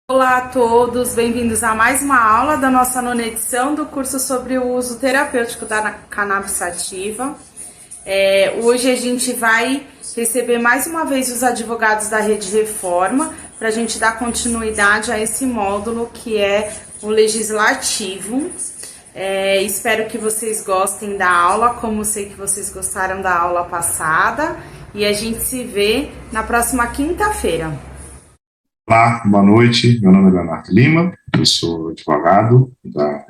Olá a todos, bem-vindos a mais uma aula da nossa nona edição do curso sobre o uso terapêutico da cannabis sativa. Hoje a gente vai receber mais uma vez os advogados da Rede Reforma para a gente dar continuidade a esse módulo que é o legislativo. Espero que vocês gostem da aula, como sei que vocês gostaram da aula passada, e a gente se vê na próxima quinta-feira. Olá, boa noite. Meu nome é Leonardo Lima, eu sou advogado,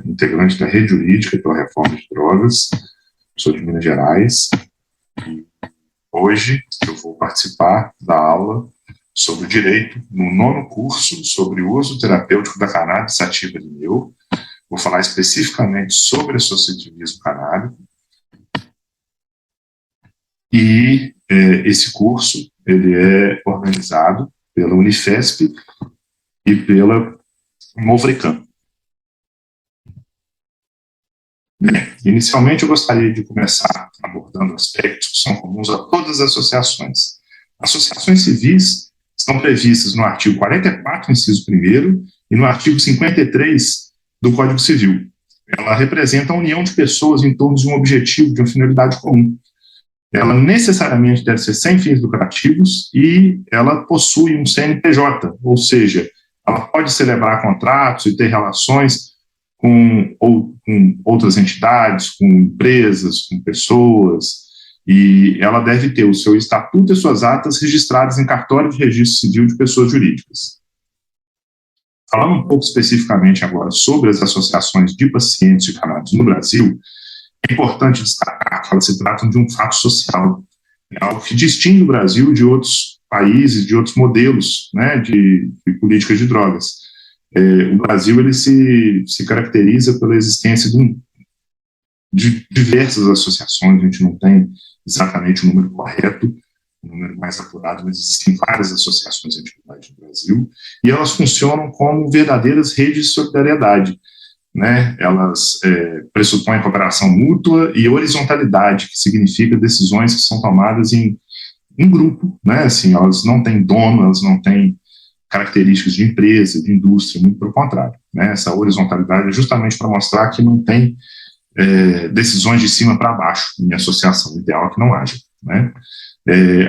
integrante da Rede Jurídica pela Reforma de Drogas, sou de Minas Gerais. E hoje eu vou participar da aula sobre o direito no nono curso sobre o uso terapêutico da cannabis sativa de Neu. Vou falar especificamente sobre associativismo canábico. E esse curso ele é organizado pela Unifesp e pela Movrecam. Inicialmente, eu gostaria de começar abordando aspectos que são comuns a todas as associações. Associações civis estão previstas no artigo 44, inciso 1º, e no artigo 53 do Código Civil. Ela representa a união de pessoas em torno de um objetivo, de uma finalidade comum. Ela necessariamente deve ser sem fins lucrativos e ela possui um CNPJ, ou seja, ela pode celebrar contratos e ter relações com outras entidades, com empresas, com pessoas, e ela deve ter o seu estatuto e suas atas registradas em cartório de registro civil de pessoas jurídicas. Falando um pouco especificamente agora sobre as associações de pacientes de cannabis no Brasil, é importante destacar que elas se tratam de um fato social, algo que distingue o Brasil de outros países, de outros modelos, né, de políticas de drogas. O Brasil ele se caracteriza pela existência de diversas associações, a gente não tem exatamente o número correto, o número mais apurado, mas existem várias associações de atividade no Brasil, e elas funcionam como verdadeiras redes de solidariedade, né? Elas pressupõem cooperação mútua e horizontalidade, que significa decisões que são tomadas em grupo, né? Assim, elas não têm dono, elas não têm características de empresa, de indústria, muito pelo contrário, né? Essa horizontalidade é justamente para mostrar que não tem decisões de cima para baixo em associação, o ideal é que não haja, né?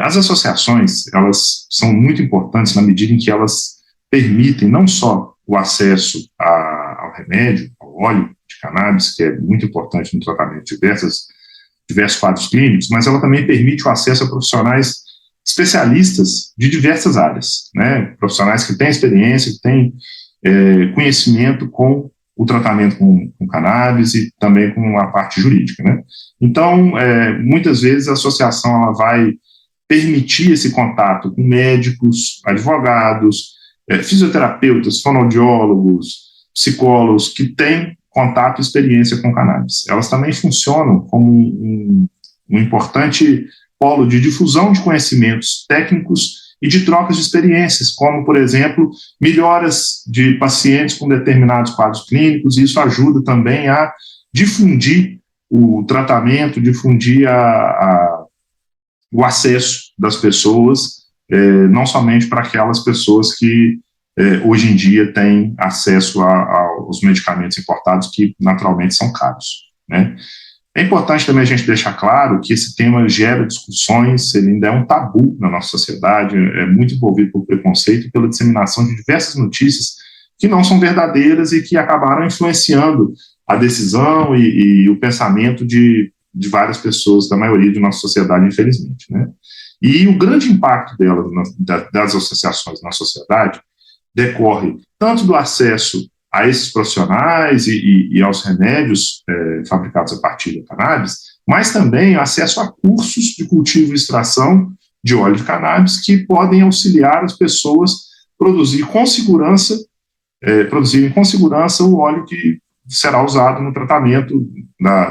As associações, elas são muito importantes na medida em que elas permitem não só o acesso ao remédio, ao óleo de cannabis, que é muito importante no tratamento de diversos quadros clínicos, mas ela também permite o acesso a profissionais especialistas de diversas áreas, né? Profissionais que têm experiência, que têm conhecimento com o tratamento com cannabis e também com a parte jurídica, né? Então, muitas vezes a associação ela vai permitir esse contato com médicos, advogados, fisioterapeutas, fonoaudiólogos, psicólogos que têm contato e experiência com cannabis. Elas também funcionam como um importante polo de difusão de conhecimentos técnicos e de trocas de experiências, como, por exemplo, melhoras de pacientes com determinados quadros clínicos, e isso ajuda também a difundir o tratamento, difundir o acesso das pessoas, não somente para aquelas pessoas que hoje em dia têm acesso aos medicamentos importados, que naturalmente são caros, né? É importante também a gente deixar claro que esse tema gera discussões, ele ainda é um tabu na nossa sociedade, é muito envolvido pelo preconceito e pela disseminação de diversas notícias que não são verdadeiras e que acabaram influenciando a decisão e o pensamento de várias pessoas, da maioria de nossa sociedade, infelizmente, né? E o grande impacto das associações na sociedade decorre tanto do acesso a esses profissionais e aos remédios fabricados a partir da cannabis, mas também acesso a cursos de cultivo e extração de óleo de cannabis que podem auxiliar as pessoas a produzirem com segurança o óleo que será usado no tratamento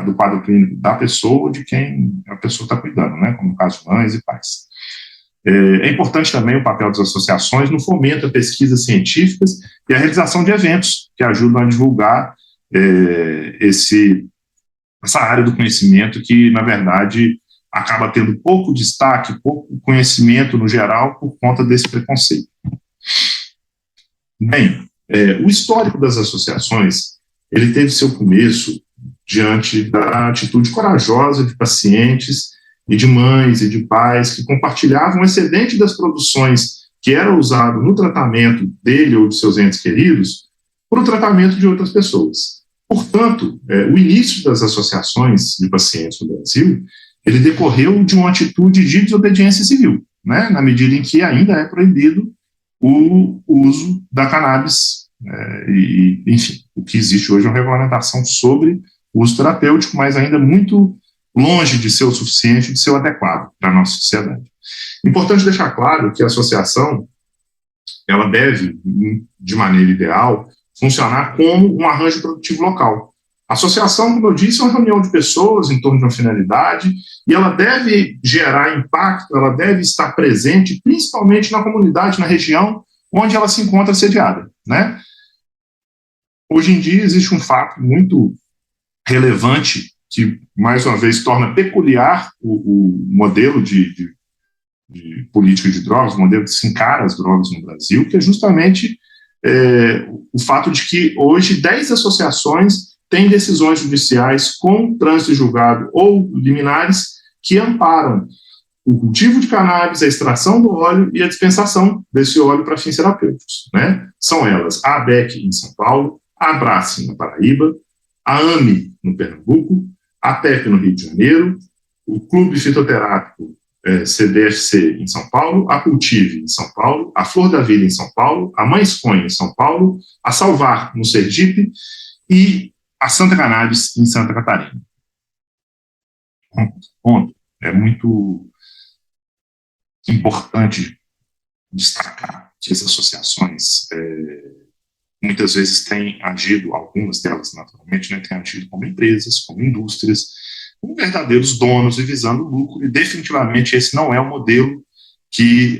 do quadro clínico da pessoa ou de quem a pessoa está cuidando, né, como no caso de mães e pais. É importante também o papel das associações no fomento a pesquisas científicas e a realização de eventos que ajudam a divulgar essa área do conhecimento que, na verdade, acaba tendo pouco destaque, pouco conhecimento no geral por conta desse preconceito. Bem, o histórico das associações, ele teve seu começo diante da atitude corajosa de pacientes e de mães e de pais que compartilhavam o excedente das produções que era usado no tratamento dele ou de seus entes queridos para o tratamento de outras pessoas. Portanto, o início das associações de pacientes no Brasil, ele decorreu de uma atitude de desobediência civil, né, na medida em que ainda é proibido o uso da cannabis, enfim, o que existe hoje é uma regulamentação sobre o uso terapêutico, mas ainda muito longe de ser o suficiente, de ser o adequado para a nossa sociedade. Importante deixar claro que a associação, ela deve, de maneira ideal, funcionar como um arranjo produtivo local. A associação, como eu disse, é uma reunião de pessoas em torno de uma finalidade e ela deve gerar impacto, ela deve estar presente, principalmente na comunidade, na região onde ela se encontra sediada, né? Hoje em dia existe um fato muito relevante que, mais uma vez, torna peculiar o modelo de política de drogas, o modelo que se encara as drogas no Brasil, que é justamente o fato de que hoje 10 associações têm decisões judiciais com trânsito julgado ou liminares que amparam o cultivo de cannabis, a extração do óleo e a dispensação desse óleo para fins terapêuticos, né? São elas a ABEC em São Paulo, a Abrace na Paraíba, a AME no Pernambuco, a PEP no Rio de Janeiro, o Clube Fitoterápico CDFC em São Paulo, a Cultive em São Paulo, a Flor da Vida em São Paulo, a Mães Coin em São Paulo, a Salvar no Sergipe e a Santa Cannabis em Santa Catarina. Ponto. É muito importante destacar que as associações muitas vezes têm agido, algumas delas naturalmente, né, têm agido como empresas, como indústrias, como verdadeiros donos e visando lucro, e definitivamente esse não é o modelo que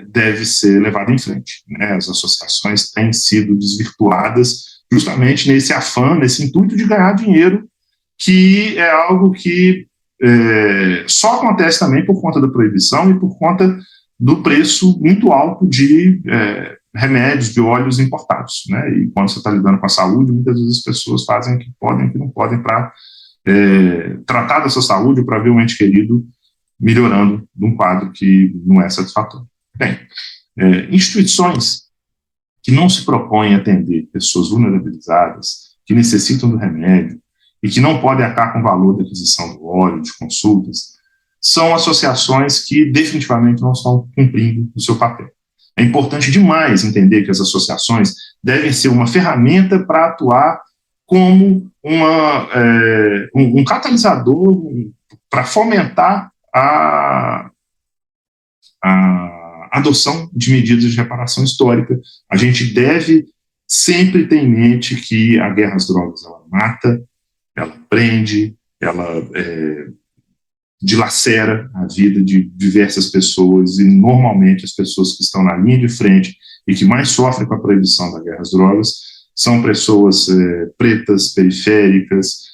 deve ser levado em frente, né? As associações têm sido desvirtuadas justamente nesse afã, nesse intuito de ganhar dinheiro, que é algo que só acontece também por conta da proibição e por conta do preço muito alto de remédios, de óleos importados, né? E quando você está lidando com a saúde, muitas vezes as pessoas fazem o que podem e o que não podem para tratar da sua saúde ou para ver um ente querido melhorando de um quadro que não é satisfatório. Bem, instituições que não se propõem a atender pessoas vulnerabilizadas, que necessitam do remédio e que não podem arcar com o valor da aquisição do óleo, de consultas, são associações que definitivamente não estão cumprindo o seu papel. É importante demais entender que as associações devem ser uma ferramenta para atuar como um catalisador para fomentar a adoção de medidas de reparação histórica. A gente deve sempre ter em mente que a guerra às drogas, ela mata, ela prende, ela dilacera a vida de diversas pessoas, e normalmente as pessoas que estão na linha de frente e que mais sofrem com a proibição da guerra às drogas são pessoas pretas, periféricas,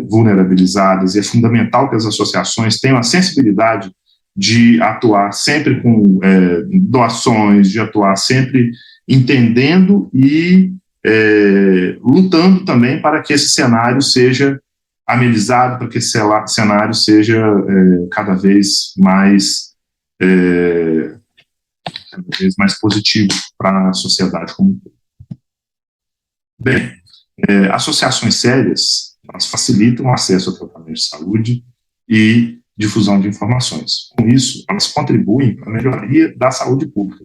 vulnerabilizadas, e é fundamental que as associações tenham a sensibilidade de atuar sempre com doações, de atuar sempre entendendo e lutando também para que esse cenário seja amenizado, para que esse cenário seja cada vez mais positivo para a sociedade como um todo. Bem, associações sérias, elas facilitam o acesso ao tratamento de saúde e difusão de informações. Com isso, elas contribuem para a melhoria da saúde pública.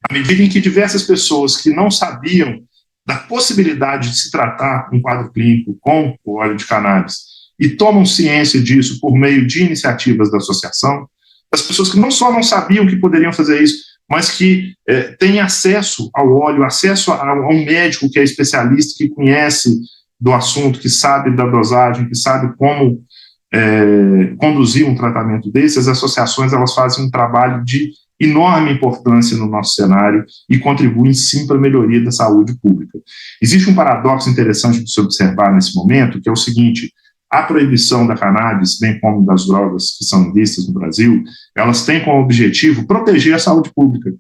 À medida em que diversas pessoas que não sabiam da possibilidade de se tratar um quadro clínico com o óleo de cannabis e tomam ciência disso por meio de iniciativas da associação, das pessoas que não só não sabiam que poderiam fazer isso, mas que têm acesso ao óleo, acesso a um médico que é especialista, que conhece do assunto, que sabe da dosagem, que sabe como conduzir um tratamento desse. As associações, elas fazem um trabalho de enorme importância no nosso cenário e contribuem, sim, para a melhoria da saúde pública. Existe um paradoxo interessante de se observar nesse momento, que é o seguinte: a proibição da cannabis, bem como das drogas que são vistas no Brasil, elas têm como objetivo proteger a saúde pública.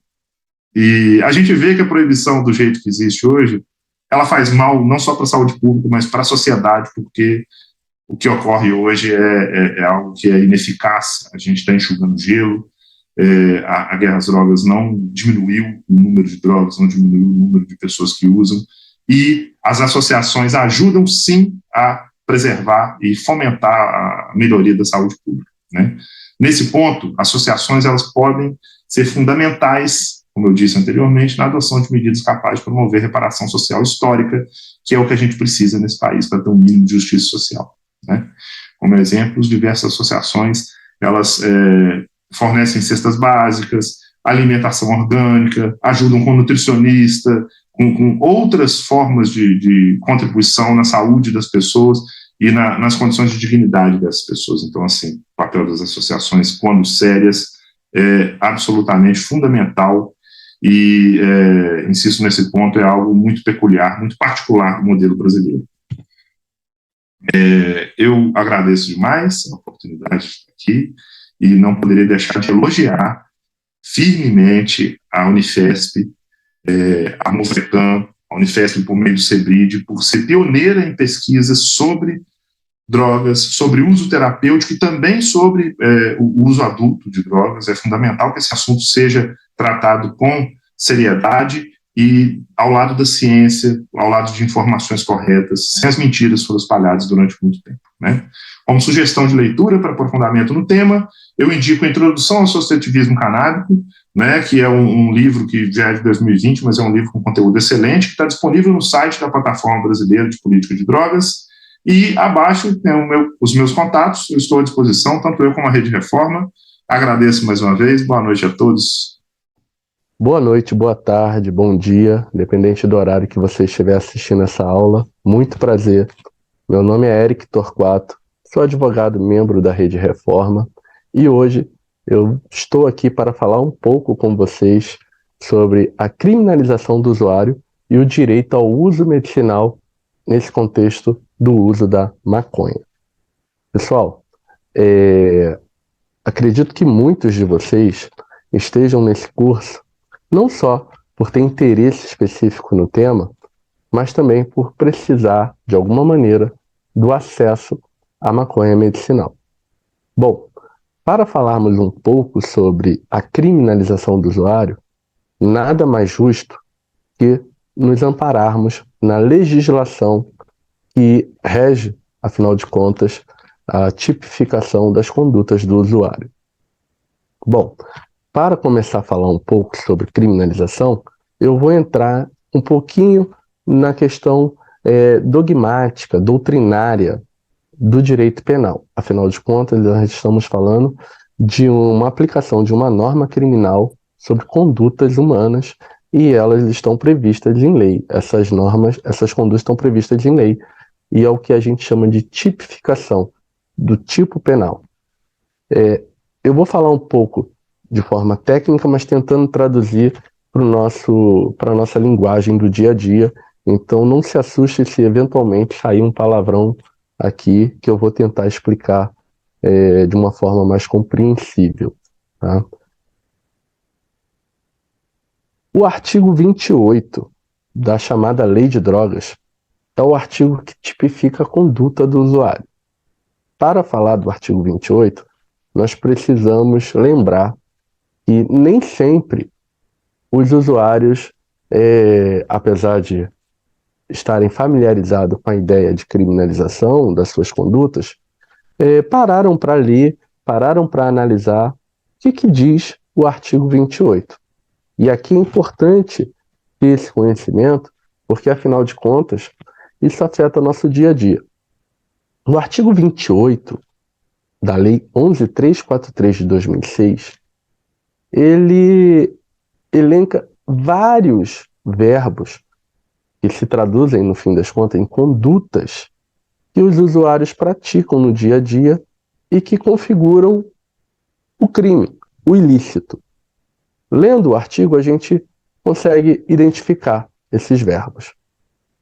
E a gente vê que a proibição, do jeito que existe hoje, ela faz mal não só para a saúde pública, mas para a sociedade, porque o que ocorre hoje é algo que é ineficaz. A gente está enxugando gelo, a guerra às drogas não diminuiu o número de drogas, não diminuiu o número de pessoas que usam, e as associações ajudam, sim, a preservar e fomentar a melhoria da saúde pública, né? Nesse ponto, associações, elas podem ser fundamentais, como eu disse anteriormente, na adoção de medidas capazes de promover reparação social histórica, que é o que a gente precisa nesse país para ter um mínimo de justiça social, né? Como exemplos, diversas associações, elas fornecem cestas básicas, alimentação orgânica, ajudam com nutricionista, com outras formas de contribuição na saúde das pessoas e nas condições de dignidade dessas pessoas. Então, assim, o papel das associações, quando sérias, é absolutamente fundamental e, insisto nesse ponto, é algo muito peculiar, muito particular do modelo brasileiro. Eu agradeço demais a oportunidade de estar aqui e não poderia deixar de elogiar firmemente a Unifesp, a Movecam, a Unifesp por meio do CEBRID, por ser pioneira em pesquisas sobre drogas, sobre uso terapêutico e também sobre o uso adulto de drogas. É fundamental que esse assunto seja tratado com seriedade e ao lado da ciência, ao lado de informações corretas, sem as mentiras que foram espalhadas durante muito tempo, né? Como sugestão de leitura para aprofundamento no tema, eu indico a Introdução ao Associativismo Canábico, né, que é um livro que já é de 2020, mas é um livro com conteúdo excelente, que está disponível no site da Plataforma Brasileira de Política de Drogas, e abaixo tem os meus contatos, eu estou à disposição, tanto eu como a Rede Reforma. Agradeço mais uma vez, boa noite a todos. Boa noite, boa tarde, bom dia, independente do horário que você estiver assistindo essa aula. Muito prazer. Meu nome é Eric Torquato, sou advogado membro da Rede Reforma e hoje eu estou aqui para falar um pouco com vocês sobre a criminalização do usuário e o direito ao uso medicinal nesse contexto do uso da maconha. Pessoal, acredito que muitos de vocês estejam nesse curso não só por ter interesse específico no tema, mas também por precisar, de alguma maneira, do acesso à maconha medicinal. Bom, para falarmos um pouco sobre a criminalização do usuário, nada mais justo que nos ampararmos na legislação que rege, afinal de contas, a tipificação das condutas do usuário. Bom, para começar a falar um pouco sobre criminalização, eu vou entrar um pouquinho na questão dogmática, doutrinária do direito penal. Afinal de contas, nós estamos falando de uma aplicação de uma norma criminal sobre condutas humanas e elas estão previstas em lei. Essas normas, essas condutas estão previstas em lei e é o que a gente chama de tipificação do tipo penal. Eu vou falar um pouco de forma técnica, mas tentando traduzir para a nossa linguagem do dia a dia. Então não se assuste se eventualmente sair um palavrão aqui, que eu vou tentar explicar de uma forma mais compreensível, tá? O artigo 28 da chamada Lei de Drogas é o artigo que tipifica a conduta do usuário. Para falar do artigo 28, nós precisamos lembrar que nem sempre os usuários, apesar de estarem familiarizados com a ideia de criminalização das suas condutas, pararam para ler, pararam para analisar o que diz o artigo 28. E aqui é importante ter esse conhecimento, porque, afinal de contas, isso afeta nosso dia a dia. No artigo 28 da Lei 11.343 de 2006, ele elenca vários verbos que se traduzem, no fim das contas, em condutas que os usuários praticam no dia a dia e que configuram o crime, o ilícito. Lendo o artigo, a gente consegue identificar esses verbos.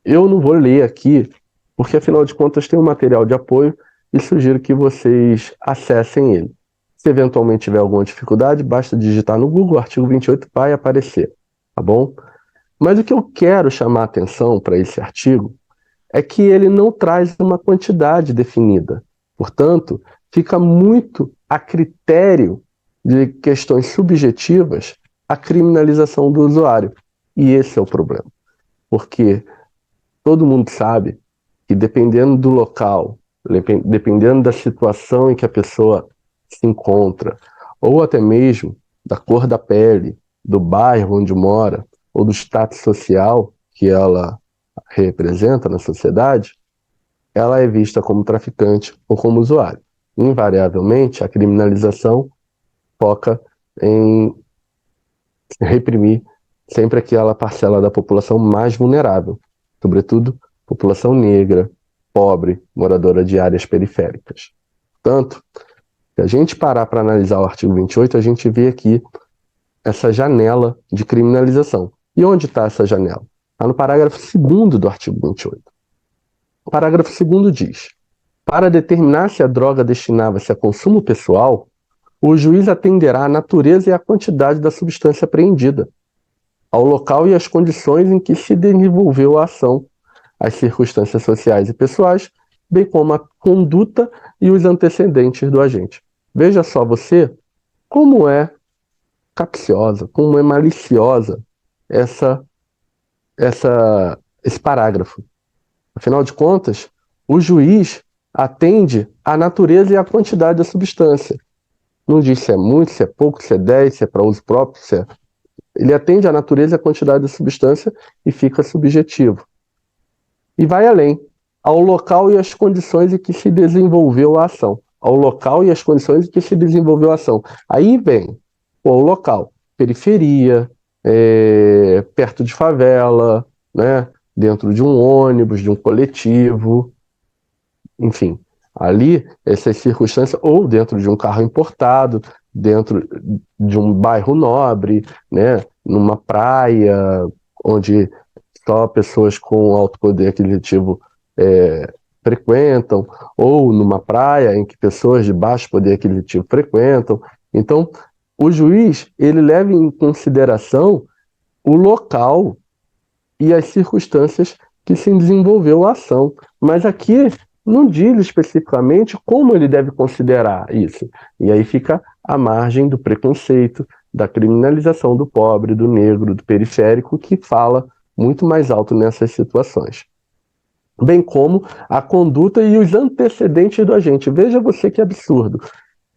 Eu não vou ler aqui, porque afinal de contas tem um material de apoio e sugiro que vocês acessem ele. Se eventualmente tiver alguma dificuldade, basta digitar no Google, o artigo 28 vai aparecer, tá bom? Mas o que eu quero chamar a atenção para esse artigo é que ele não traz uma quantidade definida. Portanto, fica muito a critério de questões subjetivas a criminalização do usuário. E esse é o problema. Porque todo mundo sabe que dependendo do local, dependendo da situação em que a pessoa se encontra, ou até mesmo da cor da pele, do bairro onde mora, ou do status social que ela representa na sociedade, ela é vista como traficante ou como usuário. Invariavelmente, a criminalização foca em reprimir sempre aquela parcela da população mais vulnerável, sobretudo população negra, pobre, moradora de áreas periféricas. Portanto, se a gente parar para analisar o artigo 28, a gente vê aqui essa janela de criminalização. E onde está essa janela? Está no parágrafo 2º do artigo 28. O parágrafo 2º diz: para determinar se a droga destinava-se a consumo pessoal, o juiz atenderá à natureza e à quantidade da substância apreendida, ao local e às condições em que se desenvolveu a ação, as circunstâncias sociais e pessoais, bem como a conduta e os antecedentes do agente. Veja só você como é capciosa, como é maliciosa esse parágrafo. Afinal de contas, o juiz atende à natureza e à quantidade da substância. Não diz se é muito, se é pouco, se é 10, se é para uso próprio, se é... Ele atende à natureza e à quantidade da substância e fica subjetivo. E vai além, ao local e às condições em que se desenvolveu a ação. Ao local e às condições em que se desenvolveu a ação. Aí vem o local, periferia, perto de favela, né? Dentro de um ônibus, de um coletivo, enfim, ali essas circunstâncias, ou dentro de um carro importado, dentro de um bairro nobre, né? Numa praia, onde só pessoas com alto poder aquisitivo frequentam, ou numa praia em que pessoas de baixo poder aquisitivo frequentam. Então, o juiz, ele leva em consideração o local e as circunstâncias que se desenvolveu a ação. Mas aqui não diz especificamente como ele deve considerar isso. E aí fica à margem do preconceito, da criminalização do pobre, do negro, do periférico, que fala muito mais alto nessas situações. Bem como a conduta e os antecedentes do agente. Veja você que absurdo.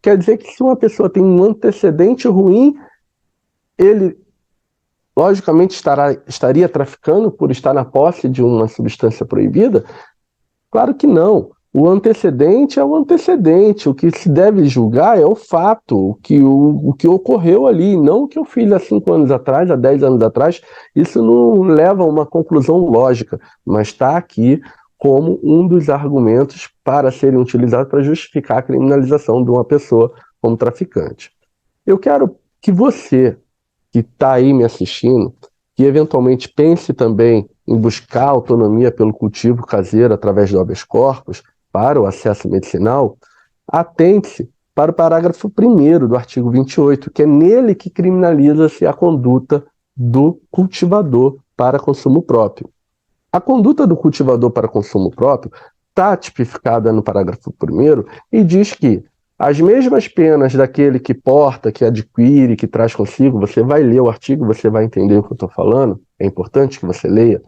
Quer dizer que se uma pessoa tem um antecedente ruim, ele logicamente estaria traficando por estar na posse de uma substância proibida? Claro que não. O antecedente é o antecedente. O que se deve julgar é o fato, o que ocorreu ali, não o que eu fiz há 5 anos atrás, há 10 anos atrás. Isso não leva a uma conclusão lógica, mas está aqui como um dos argumentos para serem utilizados para justificar a criminalização de uma pessoa como traficante. Eu quero que você, que está aí me assistindo, que eventualmente pense também em buscar autonomia pelo cultivo caseiro através do habeas corpus para o acesso medicinal, atente-se para o parágrafo 1º do artigo 28, que é nele que criminaliza-se a conduta do cultivador para consumo próprio. A conduta do cultivador para consumo próprio está tipificada no parágrafo 1º e diz que as mesmas penas daquele que porta, que adquire, que traz consigo, você vai ler o artigo, você vai entender o que eu estou falando, é importante que você leia,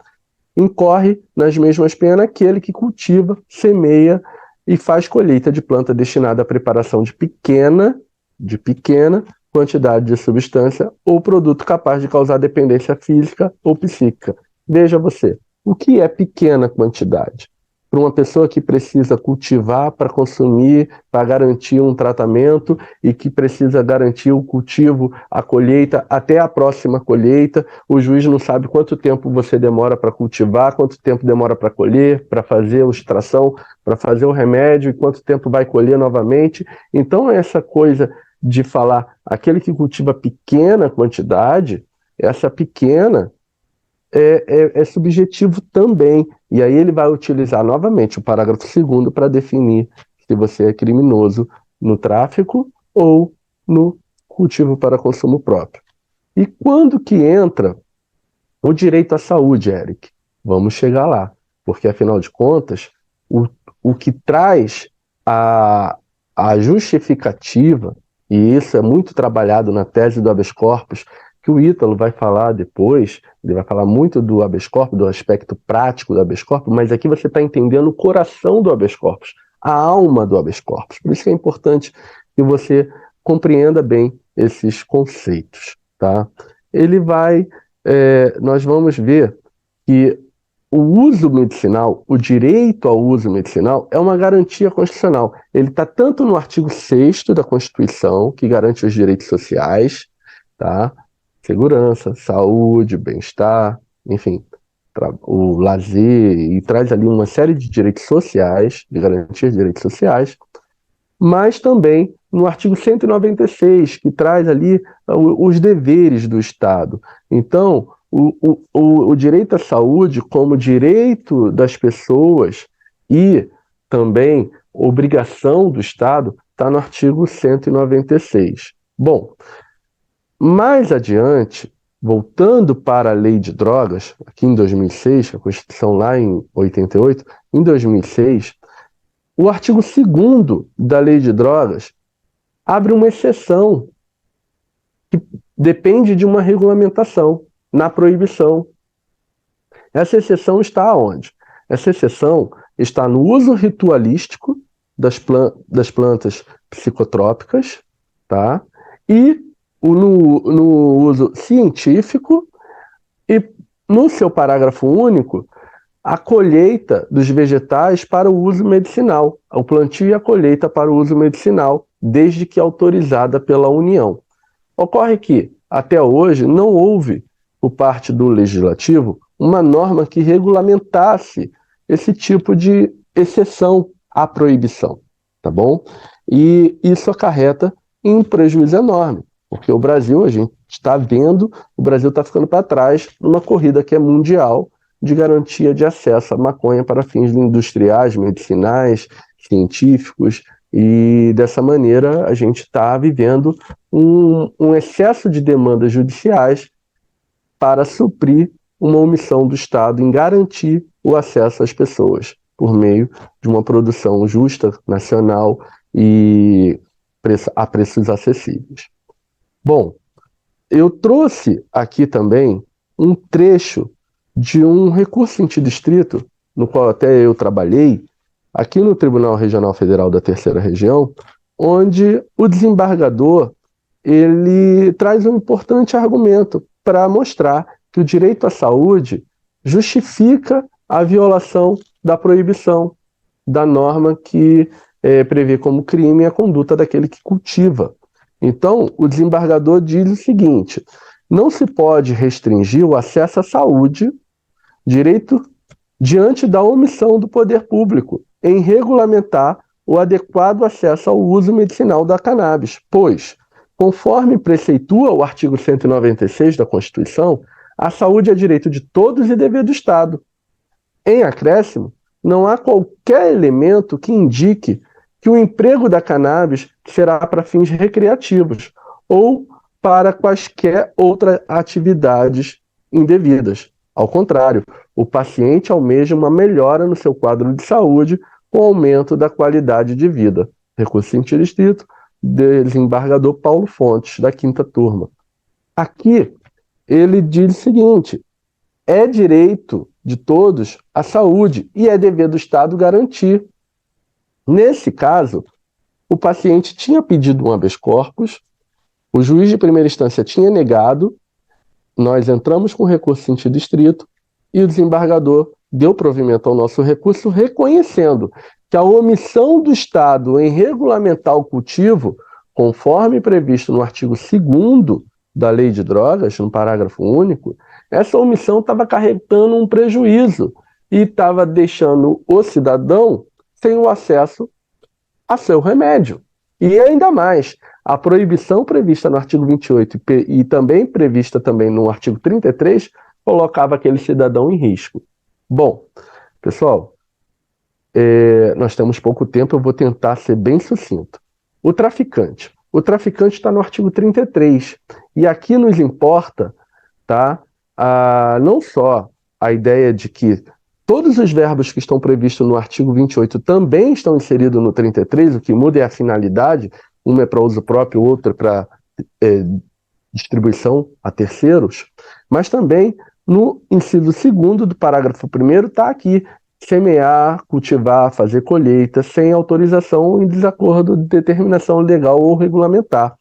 incorre nas mesmas penas aquele que cultiva, semeia e faz colheita de planta destinada à preparação de pequena quantidade de substância ou produto capaz de causar dependência física ou psíquica. Veja você, o que é pequena quantidade? para uma pessoa que precisa cultivar para consumir, para garantir um tratamento e que precisa garantir o cultivo, a colheita, até a próxima colheita. O juiz não sabe quanto tempo você demora para cultivar, quanto tempo demora para colher, para fazer a extração, para fazer o remédio e quanto tempo vai colher novamente. Então, essa coisa de falar aquele que cultiva pequena quantidade, essa pequena é subjetivo também. E aí ele vai utilizar novamente o parágrafo 2º para definir se você é criminoso no tráfico ou no cultivo para consumo próprio. E quando que entra o direito à saúde, Eric? Vamos chegar lá, porque afinal de contas, o que traz a justificativa, e isso é muito trabalhado na tese do habeas corpus, que o Ítalo vai falar depois, ele vai falar muito do habeas corpus, do aspecto prático do habeas corpus, mas aqui você está entendendo o coração do habeas corpus, a alma do habeas corpus. Por isso que é importante que você compreenda bem esses conceitos, tá? Nós vamos ver que o uso medicinal, o direito ao uso medicinal, é uma garantia constitucional. Ele está tanto no artigo 6º da Constituição, que garante os direitos sociais, tá? Segurança, saúde, bem-estar, enfim, o lazer, e traz ali uma série de direitos sociais, de garantias de direitos sociais, mas também no artigo 196, que traz ali os deveres do Estado. Então, o direito à saúde como direito das pessoas e também obrigação do Estado está no artigo 196. Bom, mais adiante, voltando para a lei de drogas, aqui em 2006, a Constituição lá em 88, em 2006, o artigo 2º da lei de drogas abre uma exceção que depende de uma regulamentação na proibição. Essa exceção está onde? Essa exceção está no uso ritualístico das plantas psicotrópicas, tá? E no uso científico e, no seu parágrafo único, a colheita dos vegetais para o uso medicinal, o plantio e a colheita para o uso medicinal, desde que autorizada pela União. Ocorre que, até hoje, não houve, por parte do Legislativo, uma norma que regulamentasse esse tipo de exceção à proibição, tá bom? E isso acarreta em um prejuízo enorme, porque o Brasil, a gente está vendo, o Brasil está ficando para trás numa corrida que é mundial de garantia de acesso à maconha para fins industriais, medicinais, científicos, e dessa maneira a gente está vivendo um excesso de demandas judiciais para suprir uma omissão do Estado em garantir o acesso às pessoas por meio de uma produção justa, nacional e a preços acessíveis. Bom, eu trouxe aqui também um trecho de um recurso sentido estrito, no qual até eu trabalhei, aqui no Tribunal Regional Federal da Terceira Região, onde o desembargador ele traz um importante argumento para mostrar que o direito à saúde justifica a violação da proibição, da norma que prevê como crime a conduta daquele que cultiva. Então, o desembargador diz o seguinte: não se pode restringir o acesso à saúde, direito diante da omissão do poder público em regulamentar o adequado acesso ao uso medicinal da cannabis, pois, conforme preceitua o artigo 196 da Constituição, a saúde é direito de todos e dever do Estado. Em acréscimo, não há qualquer elemento que indique que o emprego da cannabis será para fins recreativos ou para quaisquer outras atividades indevidas. Ao contrário, o paciente almeja uma melhora no seu quadro de saúde com aumento da qualidade de vida. Recurso sentido estrito, desembargador Paulo Fontes, da 5ª turma. Aqui, ele diz o seguinte: é direito de todos a saúde e é dever do Estado garantir. Nesse caso, o paciente tinha pedido um habeas corpus, o juiz de primeira instância tinha negado, nós entramos com recurso sentido estrito, e o desembargador deu provimento ao nosso recurso, reconhecendo que a omissão do Estado em regulamentar o cultivo, conforme previsto no artigo 2º da Lei de Drogas, no parágrafo único, essa omissão estava acarretando um prejuízo e estava deixando o cidadão sem o acesso a seu remédio. E ainda mais, a proibição prevista no artigo 28 e também prevista também no artigo 33 colocava aquele cidadão em risco. Bom, pessoal, nós temos pouco tempo, eu vou tentar ser bem sucinto. O traficante está no artigo 33, e aqui nos importa, tá, não só a ideia de que todos os verbos que estão previstos no artigo 28 também estão inseridos no 33, o que muda é a finalidade, uma é para uso próprio, outra é para distribuição a terceiros, mas também no inciso 2º do parágrafo 1º está aqui, semear, cultivar, fazer colheita, sem autorização em desacordo de determinação legal ou regulamentar,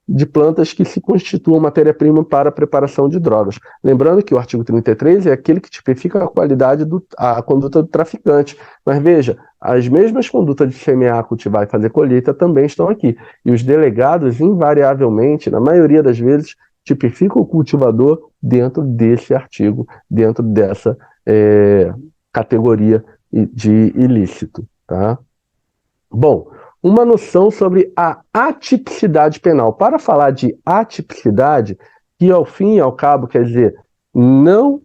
de plantas que se constituam matéria-prima para a preparação de drogas. Lembrando que o artigo 33 é aquele que tipifica a qualidade a conduta do traficante. Mas veja, as mesmas condutas de semear, cultivar e fazer colheita também estão aqui. E os delegados, invariavelmente, na maioria das vezes, tipificam o cultivador dentro desse artigo, dentro dessa categoria de ilícito. Tá? Bom, uma noção sobre a atipicidade penal. Para falar de atipicidade, que ao fim e ao cabo quer dizer não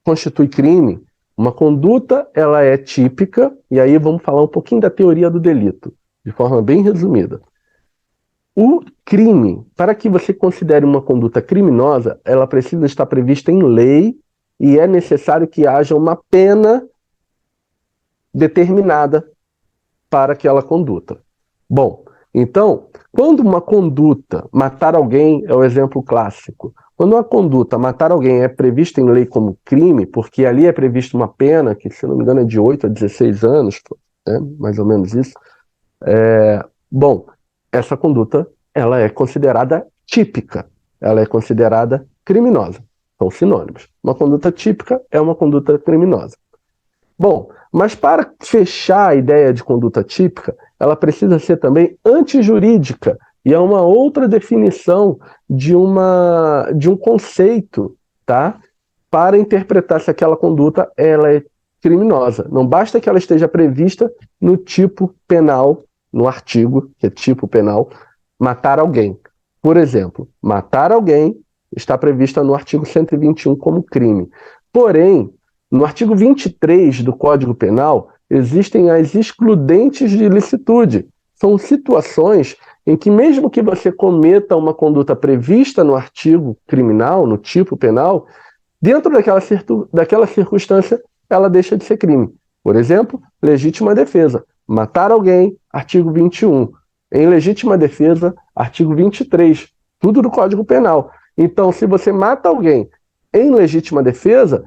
constitui crime, uma conduta ela é típica, e aí vamos falar um pouquinho da teoria do delito, de forma bem resumida. O crime, para que você considere uma conduta criminosa, ela precisa estar prevista em lei e é necessário que haja uma pena determinada para aquela conduta. Bom, então, quando uma conduta, matar alguém é o exemplo clássico, quando uma conduta, matar alguém, é prevista em lei como crime, porque ali é prevista uma pena, que se não me engano é de 8 a 16 anos, mais ou menos isso, bom, essa conduta ela é considerada típica, ela é considerada criminosa, são sinônimos. Uma conduta típica é uma conduta criminosa. Bom, mas para fechar a ideia de conduta típica, ela precisa ser também antijurídica, e é uma outra definição de um conceito, tá? Para interpretar se aquela conduta ela é criminosa. Não basta que ela esteja prevista no tipo penal, no artigo, que é tipo penal, matar alguém. Por exemplo, matar alguém está prevista no artigo 121 como crime. Porém, no artigo 23 do Código Penal, existem as excludentes de ilicitude. São situações em que, mesmo que você cometa uma conduta prevista no artigo criminal, no tipo penal, dentro daquela circunstância, ela deixa de ser crime. Por exemplo, legítima defesa. Matar alguém, artigo 21. Em legítima defesa, artigo 23. Tudo do Código Penal. Então, se você mata alguém em legítima defesa,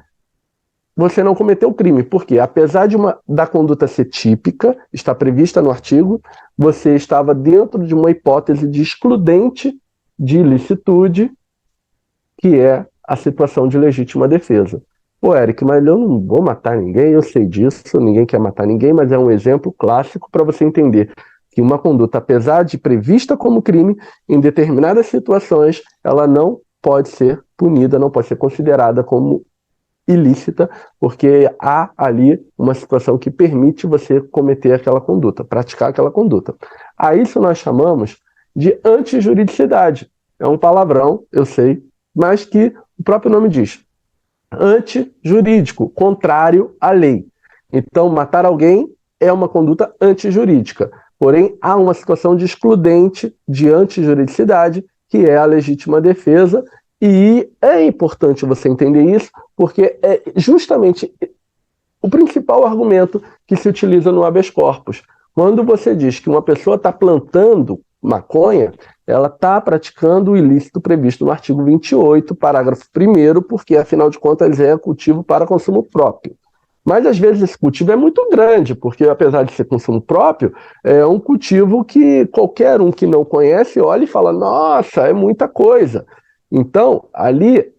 você não cometeu crime, porque apesar da conduta ser típica, está prevista no artigo, você estava dentro de uma hipótese de excludente de ilicitude, que é a situação de legítima defesa. Pô, Eric, mas eu não vou matar ninguém, eu sei disso, ninguém quer matar ninguém, mas é um exemplo clássico para você entender que uma conduta, apesar de prevista como crime, em determinadas situações, ela não pode ser punida, não pode ser considerada como ilícita, porque há ali uma situação que permite você cometer aquela conduta, praticar aquela conduta. A isso nós chamamos de antijuridicidade. É um palavrão, eu sei, mas que o próprio nome diz. Antijurídico, contrário à lei. Então, matar alguém é uma conduta antijurídica. Porém, há uma situação de excludente de antijuridicidade, que é a legítima defesa. E é importante você entender isso, porque é justamente o principal argumento que se utiliza no habeas corpus. Quando você diz que uma pessoa está plantando maconha, ela está praticando o ilícito previsto no artigo 28, parágrafo 1º, porque, afinal de contas, é cultivo para consumo próprio. Mas, às vezes, esse cultivo é muito grande, porque, apesar de ser consumo próprio, é um cultivo que qualquer um que não conhece olha e fala, nossa, é muita coisa. Então, ali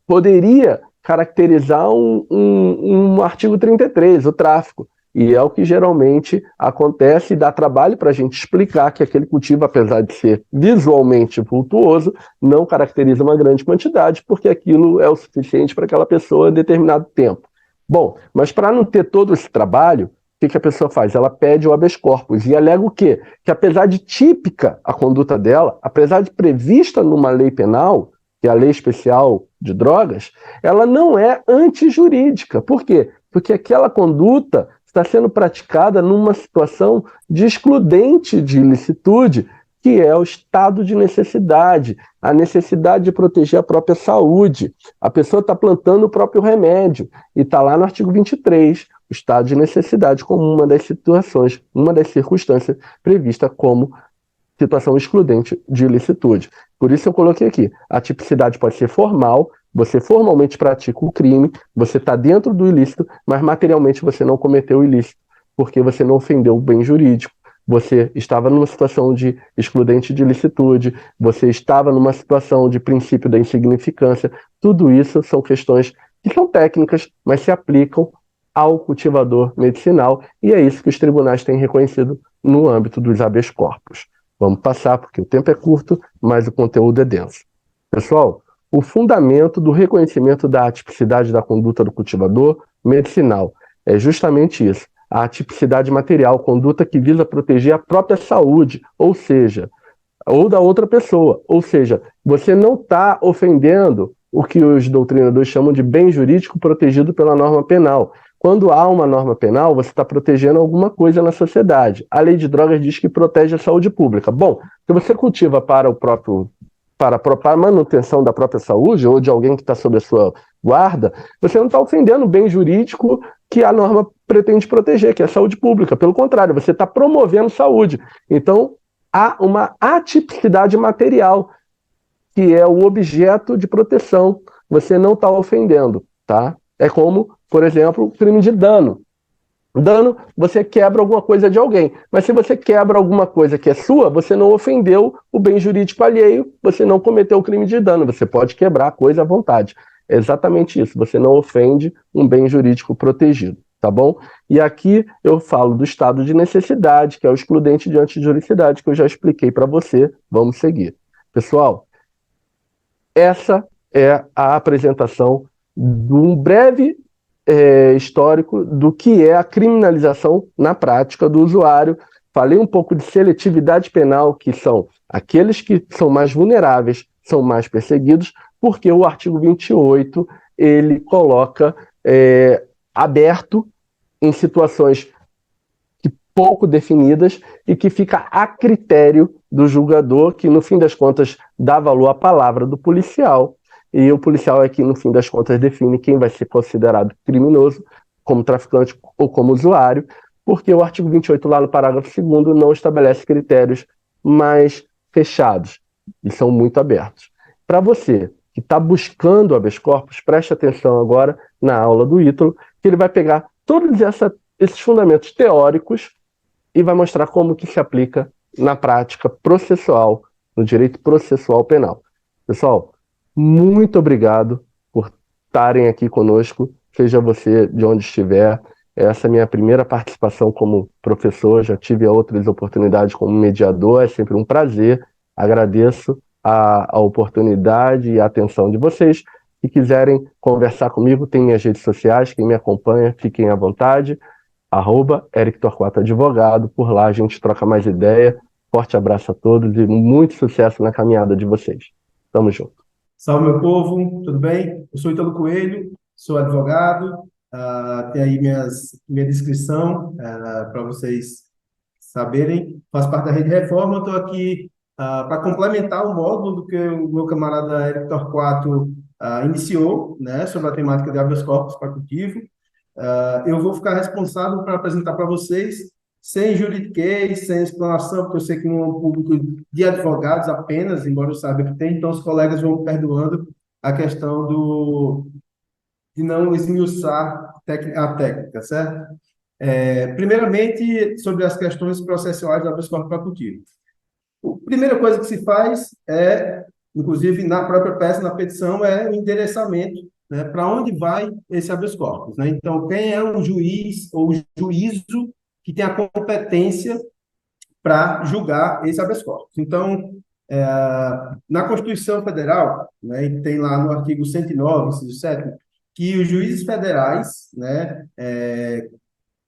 poderia caracterizar um artigo 33, o tráfico. E é o que geralmente acontece e dá trabalho para a gente explicar que aquele cultivo, apesar de ser visualmente vultuoso, não caracteriza uma grande quantidade, porque aquilo é o suficiente para aquela pessoa em determinado tempo. Bom, mas para não ter todo esse trabalho, o que a pessoa faz? Ela pede o habeas corpus e alega o quê? Que apesar de típica a conduta dela, apesar de prevista numa lei penal, que é a Lei Especial de Drogas, ela não é antijurídica. Por quê? Porque aquela conduta está sendo praticada numa situação de excludente de ilicitude, que é o estado de necessidade, a necessidade de proteger a própria saúde. A pessoa está plantando o próprio remédio, e está lá no artigo 23, o estado de necessidade como uma das situações, uma das circunstâncias prevista como situação excludente de ilicitude. Por isso eu coloquei aqui, a tipicidade pode ser formal, você formalmente pratica o crime, você está dentro do ilícito, mas materialmente você não cometeu o ilícito, porque você não ofendeu o bem jurídico, você estava numa situação de excludente de ilicitude, você estava numa situação de princípio da insignificância. Tudo isso são questões que são técnicas, mas se aplicam ao cultivador medicinal, e é isso que os tribunais têm reconhecido no âmbito dos habeas corpus. Vamos passar, porque o tempo é curto, mas o conteúdo é denso. Pessoal, o fundamento do reconhecimento da atipicidade da conduta do cultivador medicinal é justamente isso, a atipicidade material, conduta que visa proteger a própria saúde, ou seja, ou da outra pessoa. Ou seja, você não está ofendendo o que os doutrinadores chamam de bem jurídico protegido pela norma penal. Quando há uma norma penal, você está protegendo alguma coisa na sociedade. A lei de drogas diz que protege a saúde pública. Bom, se você cultiva para a manutenção da própria saúde ou de alguém que está sob a sua guarda, você não está ofendendo o bem jurídico que a norma pretende proteger, que é a saúde pública. Pelo contrário, você está promovendo saúde. Então, há uma atipicidade material, que é o objeto de proteção. Você não está ofendendo, tá? É como, por exemplo, o crime de dano. Dano, você quebra alguma coisa de alguém. Mas se você quebra alguma coisa que é sua, você não ofendeu o bem jurídico alheio, você não cometeu o crime de dano. Você pode quebrar a coisa à vontade. É exatamente isso. Você não ofende um bem jurídico protegido, tá bom? E aqui eu falo do estado de necessidade, que é o excludente de antijuridicidade, que eu já expliquei para você. Vamos seguir. Pessoal, essa é a apresentação de um breve histórico do que é a criminalização na prática do usuário. Falei um pouco de seletividade penal, que são aqueles que são mais vulneráveis, são mais perseguidos, porque o artigo 28 ele coloca aberto em situações pouco definidas e que fica a critério do julgador, que no fim das contas dá valor à palavra do policial, e o policial é que no fim das contas define quem vai ser considerado criminoso, como traficante ou como usuário, porque o artigo 28 lá no parágrafo 2º não estabelece critérios mais fechados, e são muito abertos. Para você que está buscando o habeas corpus, preste atenção agora na aula do Ítalo, que ele vai pegar todos esses fundamentos teóricos e vai mostrar como que se aplica na prática processual, no direito processual penal. Pessoal, muito obrigado por estarem aqui conosco, seja você de onde estiver. Essa é a minha primeira participação como professor, já tive outras oportunidades como mediador, é sempre um prazer. Agradeço a oportunidade e a atenção de vocês. Se quiserem conversar comigo, tem minhas redes sociais, quem me acompanha, fiquem à vontade. @Eric Torquato Advogado, por lá a gente troca mais ideia. Forte abraço a todos e muito sucesso na caminhada de vocês. Tamo junto. Salve, meu povo, tudo bem? Eu sou Ítalo Coelho, sou advogado, tem aí minha descrição para vocês saberem. Faço parte da Rede Reforma, estou aqui para complementar o módulo que o meu camarada Eric Torquato iniciou, né, sobre a temática de habeas corpus facultativo. Eu vou ficar responsável para apresentar para vocês, sem juridiquês, sem explanação, porque eu sei que não é um público de advogados apenas, embora eu saiba que tem, então os colegas vão perdoando a questão de não esmiuçar a técnica, certo? Primeiramente, sobre as questões processuais do habeas corpus facultativo. A primeira coisa que se faz inclusive na própria peça, na petição, é o endereçamento né, para onde vai esse habeas corpus, né? Então, quem é o juiz ou o juízo que tem a competência para julgar esse habeas corpus? Então, é, na Constituição Federal, né, e tem lá no artigo 109, inciso 7, que os juízes federais, né,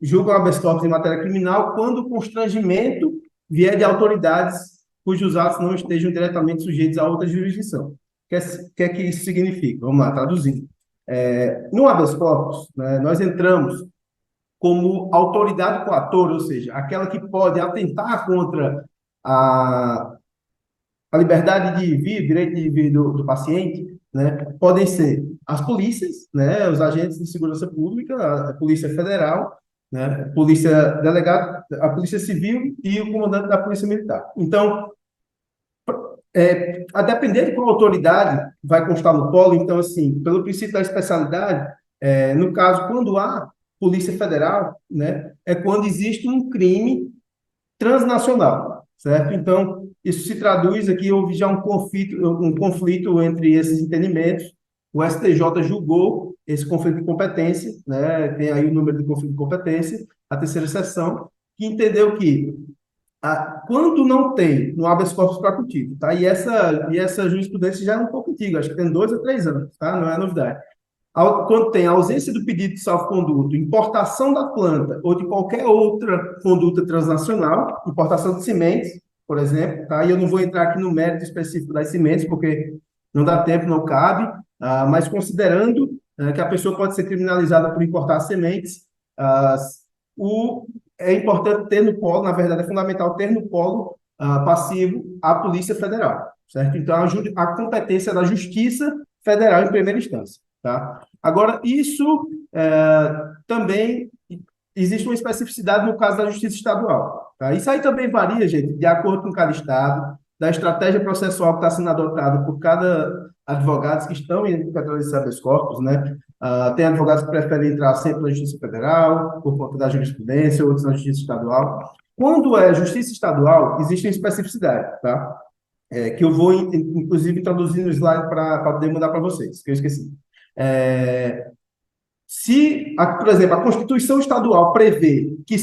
julgam habeas corpus em matéria criminal quando o constrangimento vier de autoridades cujos atos não estejam diretamente sujeitos a outra jurisdição. O que é que isso significa? Vamos lá, traduzindo. No habeas corpus, né, nós entramos como autoridade coatora, ou seja, aquela que pode atentar contra a, a liberdade de vir, o direito de vir do paciente, né, podem ser as polícias, né, os agentes de segurança pública, a Polícia Federal, né, a Polícia Delegada, a Polícia Civil e o comandante da Polícia Militar. Então, a depender de qual autoridade vai constar no polo, então, assim, pelo princípio da especialidade, no caso, quando há Polícia Federal, né, é quando existe um crime transnacional, certo? Então, isso se traduz aqui, houve já um conflito entre esses entendimentos, o STJ julgou esse conflito de competência, né, tem aí o número de conflito de competência, a terceira seção, que entendeu que quando não tem no habeas corpus facultativo, tá? E essa jurisprudência já é um pouco antiga, acho que tem 2 a 3 anos, tá? Não é novidade. Quando tem a ausência do pedido de salvo-conduto, importação da planta ou de qualquer outra conduta transnacional, importação de sementes, por exemplo, tá? E eu não vou entrar aqui no mérito específico das sementes, porque não dá tempo, não cabe, mas considerando que a pessoa pode ser criminalizada por importar sementes, é importante ter no polo, na verdade é fundamental ter no polo passivo a Polícia Federal, certo? Então, a competência da Justiça Federal em primeira instância, tá? Agora, isso também existe uma especificidade no caso da Justiça Estadual, tá? Isso aí também varia, gente, de acordo com cada estado, da estratégia processual que está sendo adotada por cada advogados que estão em categorias habeas corpus, né? Tem advogados que preferem entrar sempre na Justiça Federal, por conta da jurisprudência, outros na Justiça Estadual. Quando é Justiça Estadual, existe uma especificidade, tá? Que eu vou, inclusive, introduzir no slide para poder mandar para vocês, que eu esqueci. Por exemplo, a Constituição Estadual prevê que,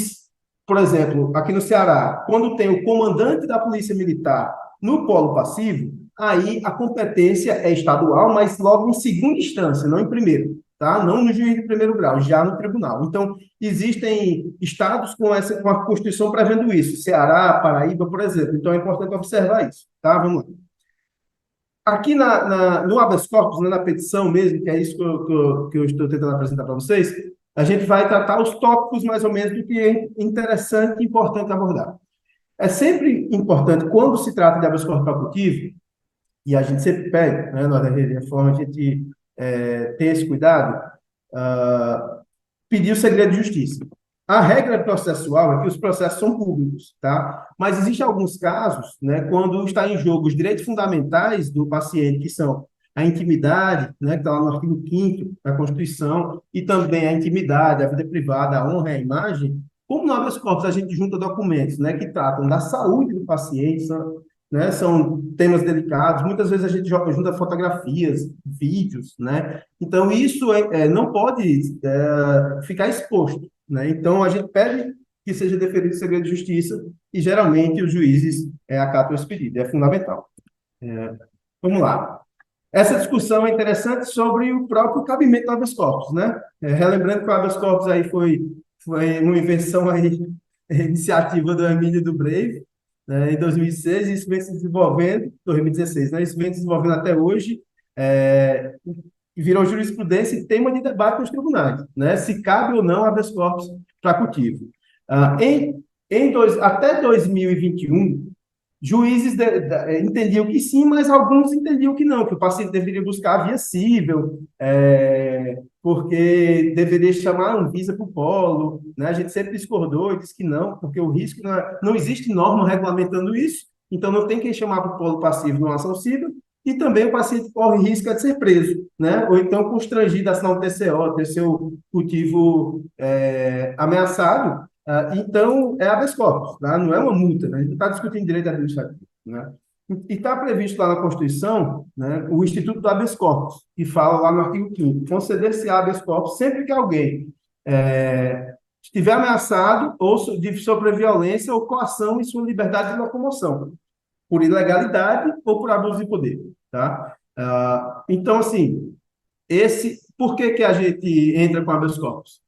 por exemplo, aqui no Ceará, quando tem o comandante da Polícia Militar no polo passivo, aí a competência é estadual, mas logo em segunda instância, não em primeiro, tá? Não no juiz de primeiro grau, já no tribunal. Então, existem estados com a Constituição prevendo isso, Ceará, Paraíba, por exemplo. Então, é importante observar isso, tá? Vamos lá. Aqui no habeas corpus, né, na petição mesmo, que é isso que eu estou tentando apresentar para vocês, a gente vai tratar os tópicos mais ou menos do que é interessante e importante abordar. É sempre importante, quando se trata de habeas corpus facultativo, e a gente sempre pede, né, na reforma, a gente tem esse cuidado, pedir o segredo de justiça. A regra processual é que os processos são públicos, tá? Mas existem alguns casos, né, quando está em jogo os direitos fundamentais do paciente, que são a intimidade, né, que está lá no artigo 5º da Constituição, e também a intimidade, a vida privada, a honra e a imagem. Como no habeas corpus a gente junta documentos, né, que tratam da saúde do paciente, são temas delicados, muitas vezes a gente junta fotografias, vídeos, né? Então, isso não pode ficar exposto, né? Então, a gente pede que seja deferido o segredo de justiça e, geralmente, os juízes acatam esse pedido, é fundamental. Vamos lá. Essa discussão é interessante sobre o próprio cabimento do habeas corpus, né? Relembrando que o habeas corpus aí foi uma invenção aí, iniciativa do Emílio do Brave, né, em 2006, e isso vem se desenvolvendo, 2016, né, isso vem se desenvolvendo até hoje, e virou jurisprudência e tema de debate nos tribunais, né, se cabe ou não habeas corpus facultativo. Até 2021, juízes entendiam que sim, mas alguns entendiam que não, que o paciente deveria buscar a via cível, porque deveria chamar a Anvisa para o polo, né? A gente sempre discordou e disse que não, porque o risco não existe norma regulamentando isso, então não tem quem chamar para o polo passivo numa ação civil, e também o paciente corre risco de ser preso, né? Ou então constrangido a assinar um TCO, ter seu cultivo ameaçado. Então, é habeas corpus, tá? Não é uma multa, né? A gente não está discutindo direito administrativo, né? E está previsto lá na Constituição, né, o Instituto do habeas corpus, que fala lá no artigo 5º, conceder-se habeas corpus sempre que alguém estiver ameaçado ou de sofrer violência ou coação em sua liberdade de locomoção, por ilegalidade ou por abuso de poder, tá? Então, assim, por que a gente entra com habeas corpus?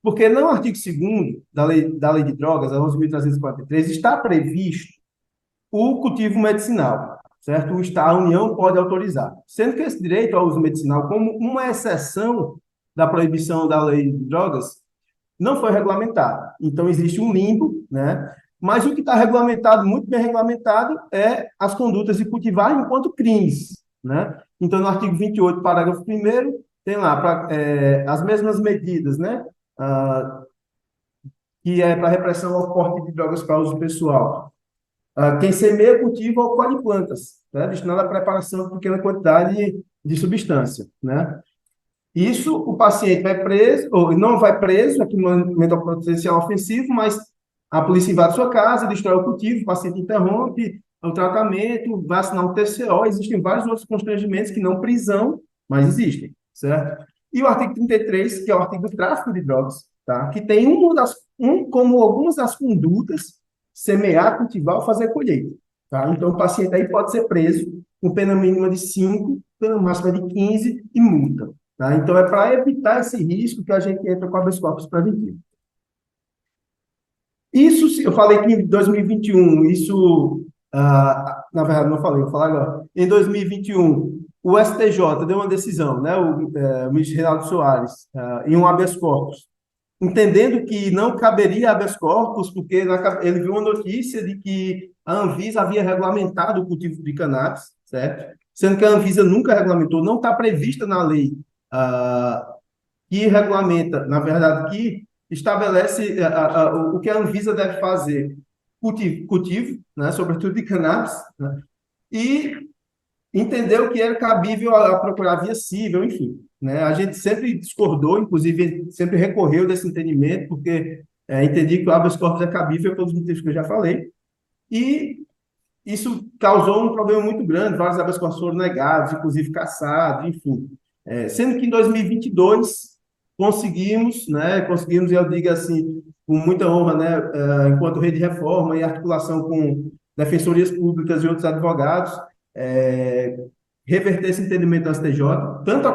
Porque no artigo 2º da lei de drogas, a 11.343, está previsto o cultivo medicinal, certo? A União pode autorizar, sendo que esse direito ao uso medicinal, como uma exceção da proibição da lei de drogas, não foi regulamentado. Então, existe um limbo, né? Mas o que está regulamentado, muito bem regulamentado, é as condutas de cultivar enquanto crimes, né? Então, no artigo 28, parágrafo 1º, tem lá as mesmas medidas, né? Que é para repressão ao porte de drogas para uso pessoal. Quem semeia, cultiva ou colhe plantas, né? Destinada à preparação de pequena quantidade de substância, né? Isso, o paciente vai preso, ou não vai preso, aqui no momento ao potencial ofensivo, mas a polícia invade sua casa, destrói o cultivo, o paciente interrompe o tratamento, vai assinar um TCO, existem vários outros constrangimentos que não prisão, mas existem, certo? E o artigo 33, que é o artigo do tráfico de drogas, tá? Que tem como algumas das condutas, semear, cultivar ou fazer colheita, tá? Então, o paciente aí pode ser preso com pena mínima de 5, pena máxima de 15 e multa. Tá? Então, é para evitar esse risco que a gente entra com habeas corpus preventivo. Isso, eu falei que em 2021, na verdade, não falei, vou falar agora. Em 2021, o STJ deu uma decisão, né, o ministro Reinaldo Soares, em um habeas corpus, entendendo que não caberia habeas corpus, porque ele viu uma notícia de que a Anvisa havia regulamentado o cultivo de cannabis, certo? Sendo que a Anvisa nunca regulamentou, não está prevista na lei que regulamenta, na verdade, que estabelece o que a Anvisa deve fazer, cultivo, né, sobretudo de cannabis, né, e entendeu que era cabível a procurar via civil, enfim. Né, a gente sempre discordou, inclusive sempre recorreu desse entendimento, porque entendi que o habeas corpus é cabível pelos motivos que eu já falei, e isso causou um problema muito grande, vários habeas corpus foram negados, inclusive cassados, enfim. Sendo que em 2022 conseguimos, eu digo assim, com muita honra, né, enquanto Rede Reforma e articulação com defensorias públicas e outros advogados, reverter esse entendimento do STJ, tanto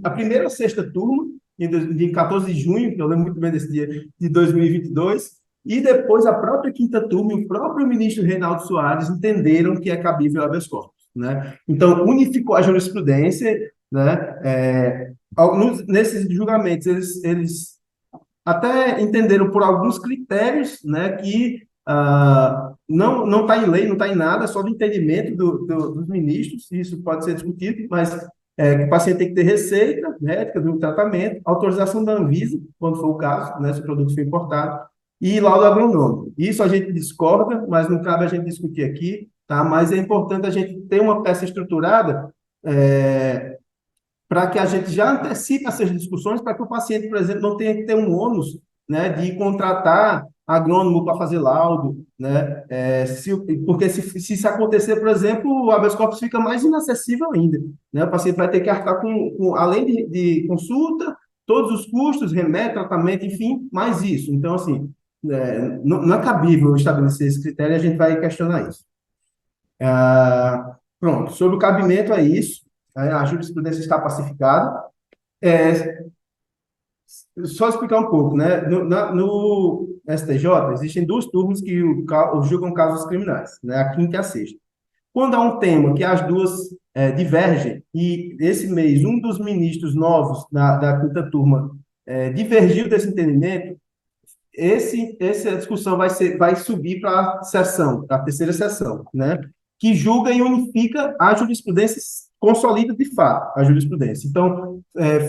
a primeira a sexta turma, de 14 de junho, que eu lembro muito bem desse dia, de 2022, e depois a própria quinta turma e o próprio ministro Reinaldo Soares entenderam que é cabível habeas corpus, né? Então, unificou a jurisprudência, né? Nesses julgamentos, eles até entenderam por alguns critérios, né, que não está em lei, não está em nada, só do entendimento dos ministros, isso pode ser discutido, mas que o paciente tem que ter receita médica do tratamento, autorização da Anvisa, quando for o caso, né, se o produto for importado, e laudo agronômico. Isso a gente discorda, mas não cabe a gente discutir aqui, tá? Mas é importante a gente ter uma peça estruturada para que a gente já antecipe essas discussões, para que o paciente, por exemplo, não tenha que ter um ônus, né, de contratar agrônomo para fazer laudo, né, porque se isso acontecer, por exemplo, o habeas corpus fica mais inacessível ainda, né, o paciente vai ter que arcar além de consulta, todos os custos, remédio, tratamento, enfim, mais isso. Então, assim, não é cabível estabelecer esse critério, a gente vai questionar isso. Pronto, sobre o cabimento é isso. A jurisprudência está pacificada. Só explicar um pouco, né? No STJ, existem duas turmas que julgam casos criminais, né? A quinta e a sexta. Quando há um tema que as duas divergem, e esse mês um dos ministros novos da quinta turma divergiu desse entendimento, essa discussão vai subir para a sessão, para a terceira sessão, né? Que julga e unifica a jurisprudência, consolida de fato a jurisprudência. Então,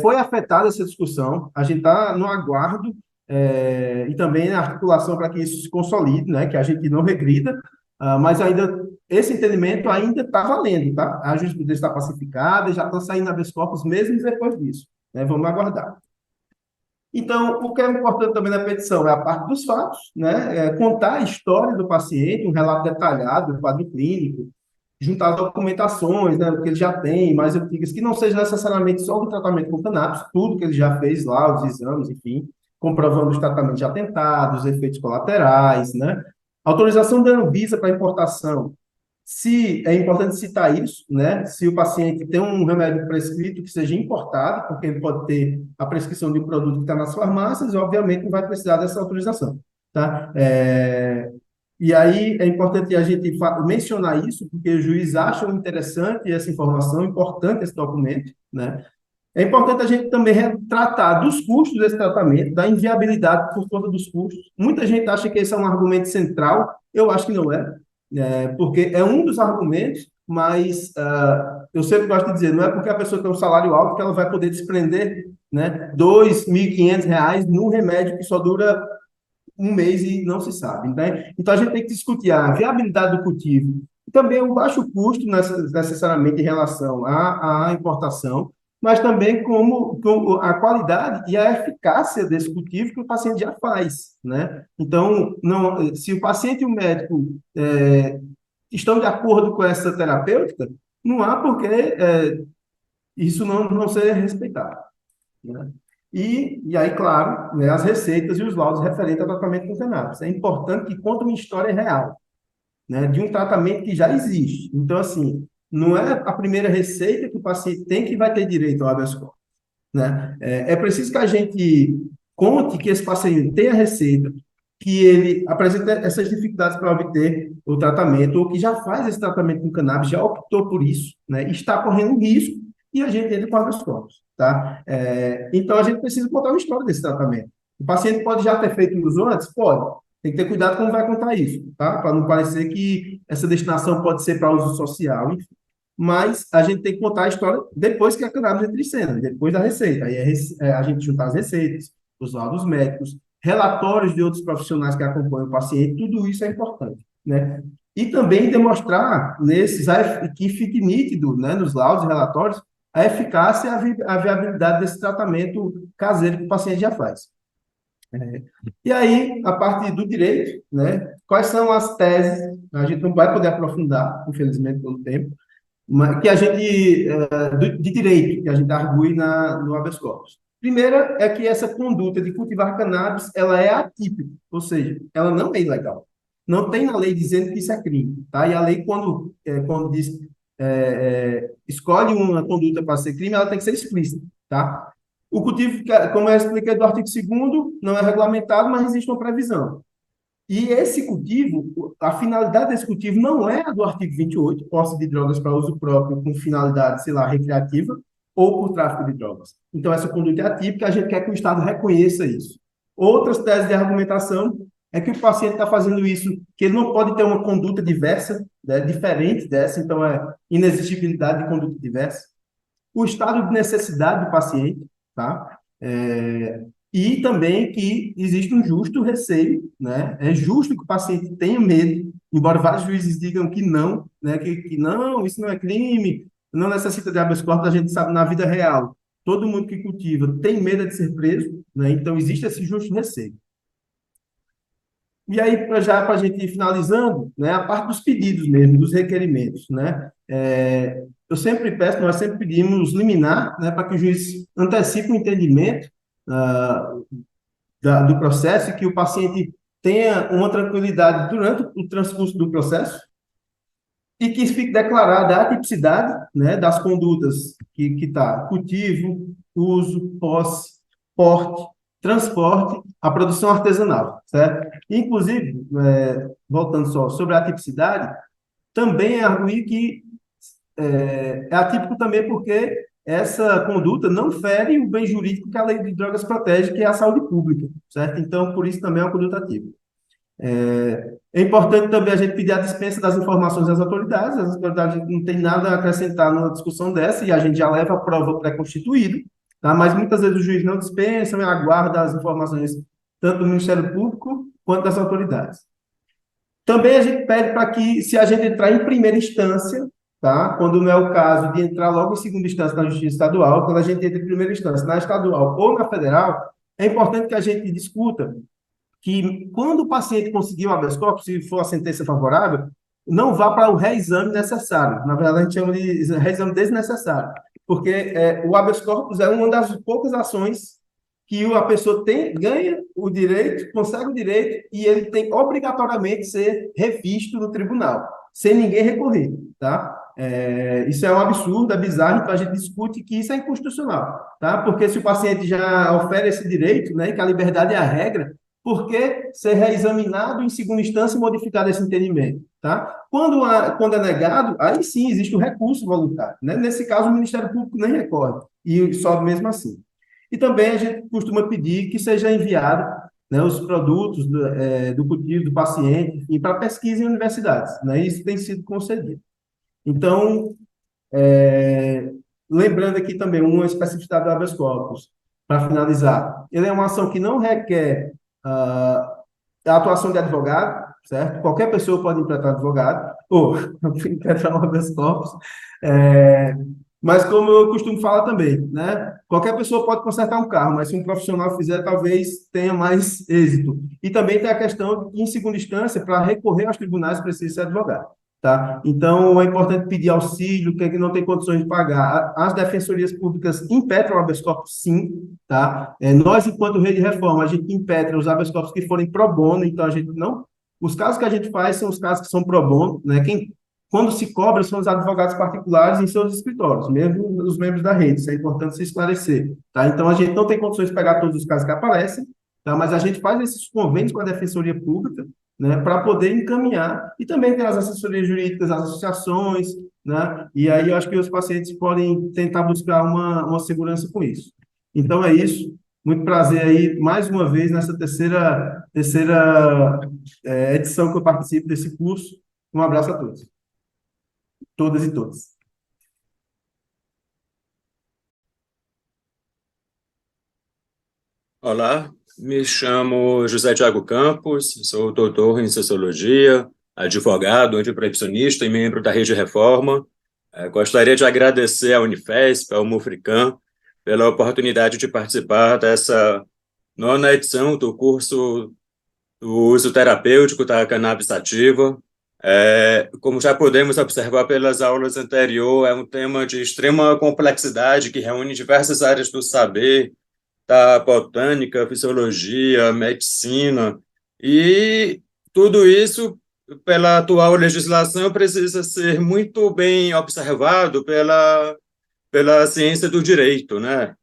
foi afetada essa discussão, a gente está no aguardo e também na articulação para que isso se consolide, né? Que a gente não regrida, mas ainda esse entendimento ainda está valendo, tá? A jurisprudência está pacificada, já estão saindo habeas corpus mesmo depois disso, né? Vamos aguardar. Então, o que é importante também na petição é a parte dos fatos, né? Contar a história do paciente, um relato detalhado, um quadro clínico, juntar documentações, né, que ele já tem, mais antigas, que não seja necessariamente só do tratamento com cannabis, tudo que ele já fez lá, os exames, enfim, comprovando os tratamentos já tentados, os efeitos colaterais, né? Autorização da Anvisa para importação. Se é importante citar isso, né? Se o paciente tem um remédio prescrito que seja importado, porque ele pode ter a prescrição de um produto que está nas farmácias, e obviamente não vai precisar dessa autorização, tá? E aí é importante a gente mencionar isso, porque o juiz acha interessante essa informação, importante esse documento, né? É importante a gente também tratar dos custos desse tratamento, da inviabilidade por conta dos custos. Muita gente acha que esse é um argumento central, eu acho que não é, porque é um dos argumentos, mas eu sempre gosto de dizer, não é porque a pessoa tem um salário alto que ela vai poder desprender, né, R$ 2.500 num remédio que só dura um mês e não se sabe, né? Então, a gente tem que discutir a viabilidade do cultivo, e também o baixo custo necessariamente em relação à importação, mas também como a qualidade e a eficácia desse cultivo que o paciente já faz, né? Então, não, se o paciente e o médico estão de acordo com essa terapêutica, não há por que isso não ser respeitado, né? E aí, claro, né, as receitas e os laudos referentes ao tratamento com cannabis. É importante que conte uma história real, né, de um tratamento que já existe. Então, assim, não é a primeira receita que o paciente tem que vai ter direito ao habeas corpus, né? É preciso que a gente conte que esse paciente tem a receita, que ele apresenta essas dificuldades para obter o tratamento, ou que já faz esse tratamento com cannabis, já optou por isso, né, está correndo risco, e a gente entra com habeas corpus, tá? Então, a gente precisa contar uma história desse tratamento. O paciente pode já ter feito uso antes? Pode. Tem que ter cuidado como vai contar isso, tá? Para não parecer que essa destinação pode ser para uso social, enfim. Mas a gente tem que contar a história depois que a cannabis entra em cena, depois da receita. Aí a gente juntar as receitas, os laudos médicos, relatórios de outros profissionais que acompanham o paciente, tudo isso é importante, né? E também demonstrar que fique nítido, né, nos laudos e relatórios, a eficácia e a viabilidade desse tratamento caseiro que o paciente já faz. E aí, a parte do direito, né? Quais são as teses? A gente não vai poder aprofundar, infelizmente, pelo tempo, mas que a gente de direito que a gente argue no habeas corpus. Primeira é que essa conduta de cultivar cannabis, ela é atípica, ou seja, ela não é ilegal. Não tem na lei dizendo que isso é crime, tá? E a lei quando diz escolhe uma conduta para ser crime, ela tem que ser explícita, tá? O cultivo, como eu expliquei do artigo 2º, não é regulamentado, mas existe uma previsão. E esse cultivo, a finalidade desse cultivo não é a do artigo 28, posse de drogas para uso próprio com finalidade, sei lá, recreativa, ou por tráfico de drogas. Então, essa conduta é atípica, a gente quer que o Estado reconheça isso. Outras teses de argumentação é que o paciente está fazendo isso, que ele não pode ter uma conduta diversa, né, diferente dessa, então é inexigibilidade de conduta diversa. O estado de necessidade do paciente, tá? E também que existe um justo receio, né? É justo que o paciente tenha medo, embora vários juízes digam que não, né? Que não, isso não é crime, não necessita de habeas corpus, a gente sabe na vida real. Todo mundo que cultiva tem medo de ser preso, né? Então existe esse justo receio. E aí, já para a gente ir finalizando, né, a parte dos pedidos mesmo, dos requerimentos, né? Eu sempre peço, nós sempre pedimos liminar, né, para que o juiz antecipe o entendimento do processo e que o paciente tenha uma tranquilidade durante o transcurso do processo e que fique declarada a atipicidade, né, das condutas que está cultivo, uso, posse, porte, transporte, a produção artesanal, certo? Inclusive, voltando só sobre a atipicidade, também é arguir que é atípico também porque essa conduta não fere o bem jurídico que a lei de drogas protege, que é a saúde pública, certo? Então, por isso também é uma conduta atípica. É importante também a gente pedir a dispensa das informações às autoridades. As autoridades não tem nada a acrescentar numa discussão dessa e a gente já leva a prova pré-constituída, tá? Mas muitas vezes o juiz não dispensa e aguarda as informações tanto do Ministério Público quanto das autoridades. Também a gente pede para que, se a gente entrar em primeira instância, tá? Quando não é o caso de entrar logo em segunda instância na Justiça Estadual, quando a gente entra em primeira instância na estadual ou na federal, é importante que a gente discuta que quando o paciente conseguir o habeas corpus, se for a sentença favorável, não vá para o reexame necessário. Na verdade, a gente chama de reexame desnecessário, porque o habeas corpus é uma das poucas ações que a pessoa ganha o direito, consegue o direito, e ele tem obrigatoriamente ser revisto no tribunal, sem ninguém recorrer, tá? Isso é um absurdo, é bizarro, então a gente discute que isso é inconstitucional, tá? Porque se o paciente já oferece esse direito, né, que a liberdade é a regra, por que ser reexaminado em segunda instância e modificado esse entendimento, tá? Quando é negado, aí sim existe o recurso voluntário, né? Nesse caso, o Ministério Público nem recorre, e sobe mesmo assim. E também a gente costuma pedir que seja enviado, né, os produtos do cultivo do paciente e para pesquisa em universidades, né? Isso tem sido concedido. Então, lembrando aqui também uma especificidade do habeas corpus, para finalizar, ele é uma ação que não requer a atuação de advogado, certo? Qualquer pessoa pode implantar advogado, ou implantar um habeas corpus, mas como eu costumo falar também, né? Qualquer pessoa pode consertar um carro, mas se um profissional fizer, talvez tenha mais êxito. E também tem a questão de, em segunda instância, para recorrer aos tribunais, precisa ser advogado, tá? Então, é importante pedir auxílio, quem não tem condições de pagar. As defensorias públicas impetram o habeas corpus, sim, tá? Nós, enquanto Rede Reforma, a gente impetra os habeas corpus que forem pro bono, então a gente não... Os casos que a gente faz são os casos que são pro bono, né? Quando se cobra, são os advogados particulares em seus escritórios, mesmo os membros da rede, isso é importante se esclarecer, tá? Então, a gente não tem condições de pegar todos os casos que aparecem, tá? Mas a gente faz esses convênios com a Defensoria Pública, né, para poder encaminhar, e também tem as assessorias jurídicas, as associações, né? E aí eu acho que os pacientes podem tentar buscar uma segurança com isso. Então, é isso. Muito prazer aí, mais uma vez, nessa terceira edição que eu participo desse curso. Um abraço a todos. Todas e todos. Olá, me chamo José Tiago Campos, sou doutor em Sociologia, advogado, antiproibicionista e membro da Rede Reforma. Gostaria de agradecer à Unifesp, ao Mufricam, pela oportunidade de participar dessa 9ª edição do curso do uso terapêutico da cannabis sativa. Como já podemos observar pelas aulas anteriores, é um tema de extrema complexidade que reúne diversas áreas do saber, da botânica, fisiologia, medicina, e tudo isso, pela atual legislação, precisa ser muito bem observado pela ciência do direito, né?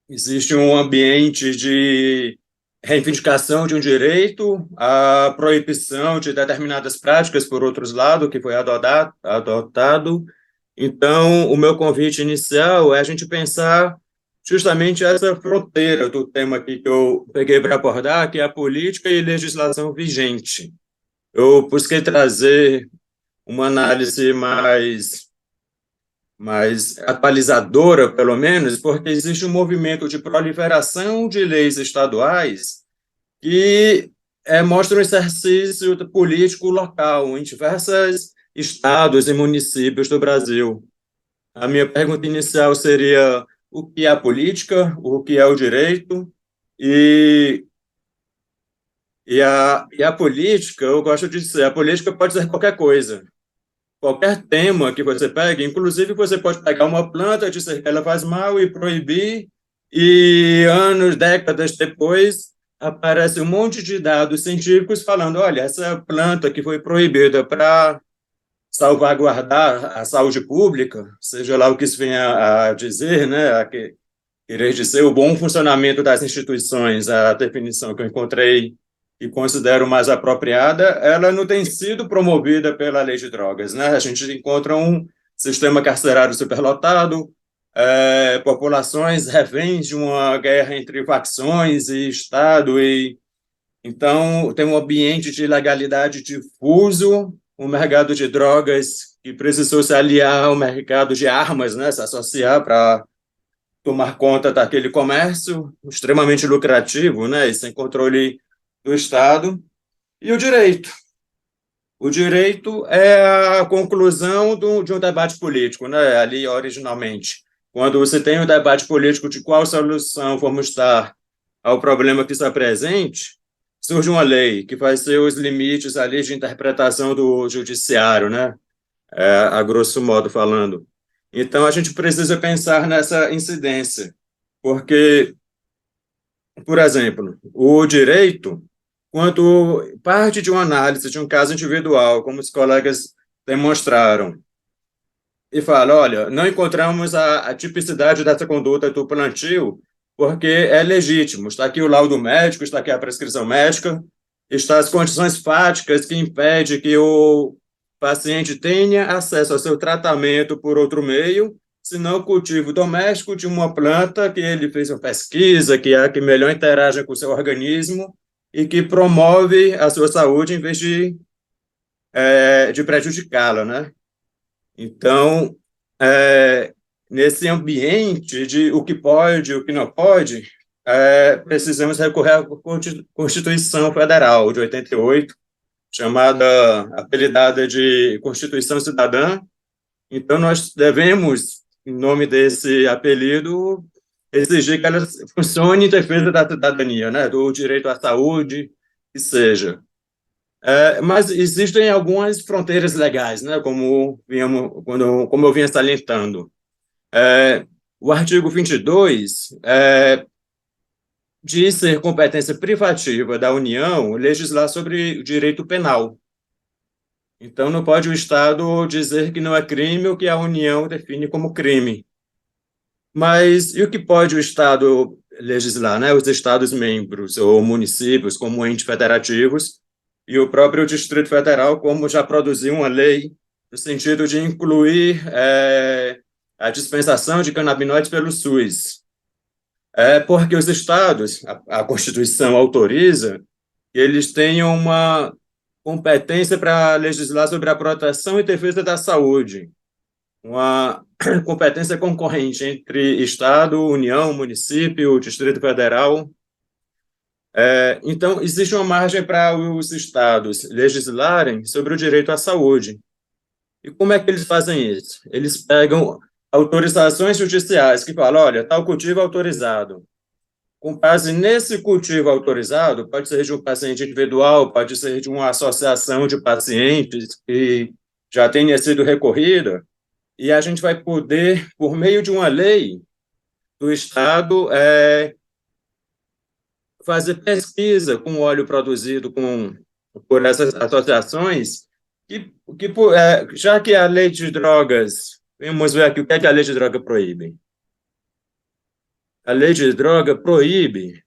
Existe um ambiente de reivindicação de um direito, a proibição de determinadas práticas, por outro lado, que foi adotado. Então, o meu convite inicial é a gente pensar justamente essa fronteira do tema aqui que eu peguei para abordar, que é a política e legislação vigente. Eu busquei trazer uma análise mais atualizadora, pelo menos, porque existe um movimento de proliferação de leis estaduais que mostra um exercício político local em diversos estados e municípios do Brasil. A minha pergunta inicial seria: o que é a política, o que é o direito, e a política, eu gosto de dizer, a política pode ser qualquer coisa, qualquer tema que você pegue, inclusive você pode pegar uma planta, dizer que ela faz mal e proibir, e anos, décadas depois, aparece um monte de dados científicos falando: olha, essa planta que foi proibida para salvaguardar a saúde pública, seja lá o que isso venha a dizer, né, querer dizer o bom funcionamento das instituições, a definição que eu encontrei e considero mais apropriada, ela não tem sido promovida pela lei de drogas, né? A gente encontra um sistema carcerário superlotado, populações reféns de uma guerra entre facções e Estado, e então tem um ambiente de ilegalidade difuso, um mercado de drogas que precisou se aliar ao mercado de armas, né, se associar para tomar conta daquele comércio extremamente lucrativo, né, e sem controle do Estado. E o direito. O direito é a conclusão de um debate político, né, ali originalmente. Quando você tem um debate político de qual solução vamos dar ao problema que está presente, surge uma lei que vai ser os limites ali de interpretação do judiciário, né? A grosso modo falando. Então, a gente precisa pensar nessa incidência, porque, por exemplo, o direito, quando parte de uma análise de um caso individual, como os colegas demonstraram, e fala, olha, não encontramos a tipicidade dessa conduta do plantio porque é legítimo. Está aqui o laudo médico, está aqui a prescrição médica, está as condições fáticas que impedem que o paciente tenha acesso ao seu tratamento por outro meio, senão o cultivo doméstico de uma planta que ele fez uma pesquisa, que é a que melhor interage com o seu organismo e que promove a sua saúde em vez de prejudicá-la, né? Então, nesse ambiente de o que pode e o que não pode, precisamos recorrer à Constituição Federal de 88, chamada, apelidada de Constituição Cidadã. Então, nós devemos, em nome desse apelido, exigir que ela funcione em defesa da cidadania, né, do direito à saúde, que seja. Mas existem algumas fronteiras legais, né, como eu vinha salientando. O artigo 22 diz ser competência privativa da União legislar sobre o direito penal. Então, não pode o Estado dizer que não é crime o que a União define como crime. Mas e o que pode o Estado legislar, né? Os Estados-membros ou municípios como entes federativos e o próprio Distrito Federal, como já produziu uma lei no sentido de incluir a dispensação de canabinoides pelo SUS. Porque os estados, a Constituição autoriza que eles tenham uma competência para legislar sobre a proteção e defesa da saúde, uma competência concorrente entre Estado, União, município, Distrito Federal. Então, existe uma margem para os estados legislarem sobre o direito à saúde. E como é que eles fazem isso? Eles pegam autorizações judiciais que falam, olha, tal cultivo é autorizado. Com base nesse cultivo autorizado, pode ser de um paciente individual, pode ser de uma associação de pacientes que já tenha sido recorrida, e a gente vai poder, por meio de uma lei do Estado, fazer pesquisa com óleo produzido por essas associações, já que a lei de drogas, vamos ver aqui o que é que a lei de droga proíbe. A lei de droga proíbe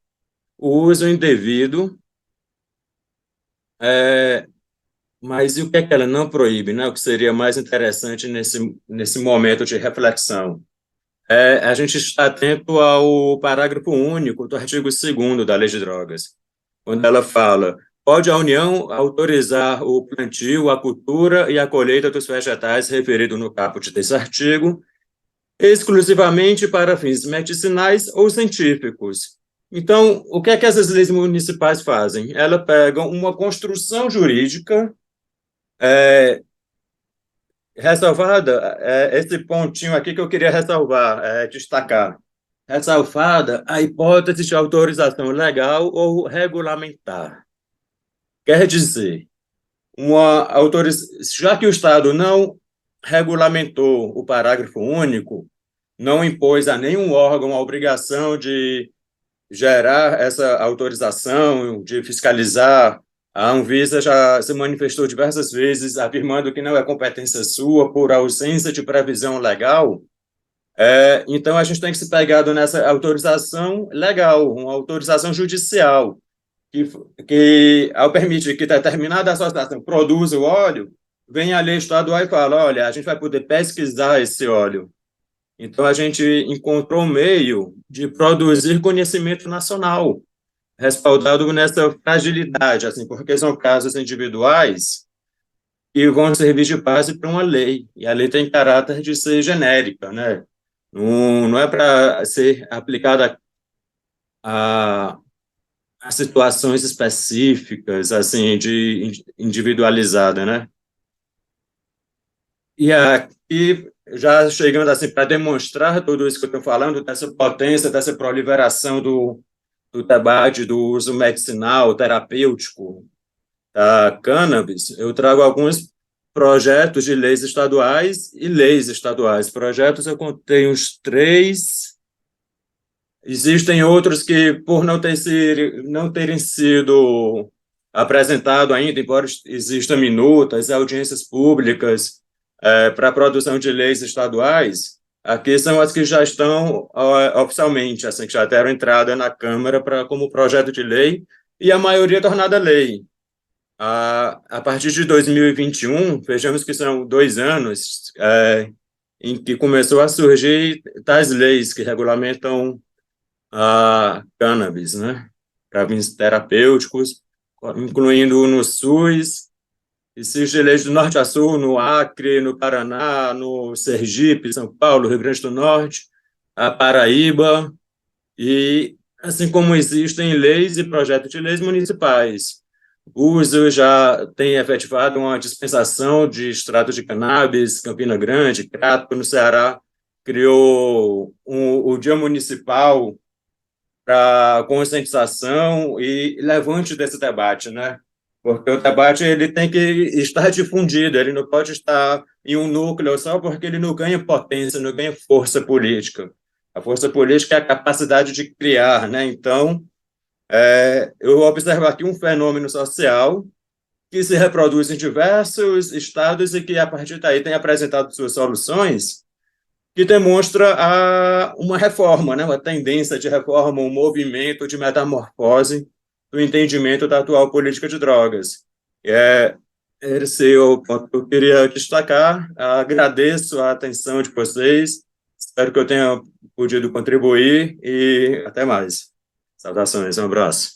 o uso indevido, mas e o que é que ela não proíbe, né? O que seria mais interessante nesse momento de reflexão? A gente está atento ao parágrafo único do artigo 2º da Lei de Drogas, quando ela fala, pode a União autorizar o plantio, a cultura e a colheita dos vegetais referido no caput desse artigo, exclusivamente para fins medicinais ou científicos. Então, o que é que essas leis municipais fazem? Elas pegam uma construção jurídica ressalvada, esse pontinho aqui que eu queria ressalvar, destacar. Ressalvada a hipótese de autorização legal ou regulamentar. Quer dizer, já que o Estado não regulamentou o parágrafo único, não impôs a nenhum órgão a obrigação de gerar essa autorização, de fiscalizar. A Anvisa já se manifestou diversas vezes afirmando que não é competência sua por ausência de previsão legal. Então, a gente tem que se pegar nessa autorização legal, uma autorização judicial, que ao permitir que determinada associação produza o óleo, vem a lei estadual e fala, olha, a gente vai poder pesquisar esse óleo. Então, a gente encontrou um meio de produzir conhecimento nacional, respaldado nessa fragilidade, assim, porque são casos individuais que vão servir de base para uma lei, e a lei tem caráter de ser genérica, né? Não é para ser aplicada a situações específicas, assim, de individualizada, né? E aqui, já chegando assim para demonstrar tudo isso que eu estou falando, dessa potência, dessa proliferação do debate do uso medicinal, terapêutico da cannabis, eu trago alguns projetos de leis estaduais e leis estaduais. Projetos eu contei uns 3. Existem outros que, por não terem sido apresentados ainda, embora existam minutas, audiências públicas para a produção de leis estaduais, aqui são as que já estão oficialmente, assim, que já deram entrada na Câmara como projeto de lei, e a maioria tornada lei. A partir de 2021, vejamos que são 2 anos em que começou a surgir tais leis que regulamentam a cannabis, né, para fins terapêuticos, incluindo no SUS. Existem leis do norte a sul, no Acre, no Paraná, no Sergipe, São Paulo, Rio Grande do Norte, a Paraíba, e assim como existem leis e projetos de leis municipais. O uso já tem efetivado uma dispensação de extrato de cannabis, Campina Grande, Crato, no Ceará, criou o Dia Municipal para conscientização e levante desse debate, né? Porque o debate ele tem que estar difundido, ele não pode estar em um núcleo só, porque ele não ganha potência, não ganha força política. A força política é a capacidade de criar, né? Então, eu observo aqui um fenômeno social que se reproduz em diversos estados e que, a partir daí, tem apresentado suas soluções, que demonstra uma reforma, né? Uma tendência de reforma, um movimento de metamorfose do entendimento da atual política de drogas. Esse é o ponto que eu queria destacar. Agradeço a atenção de vocês, espero que eu tenha podido contribuir e até mais. Saudações, um abraço.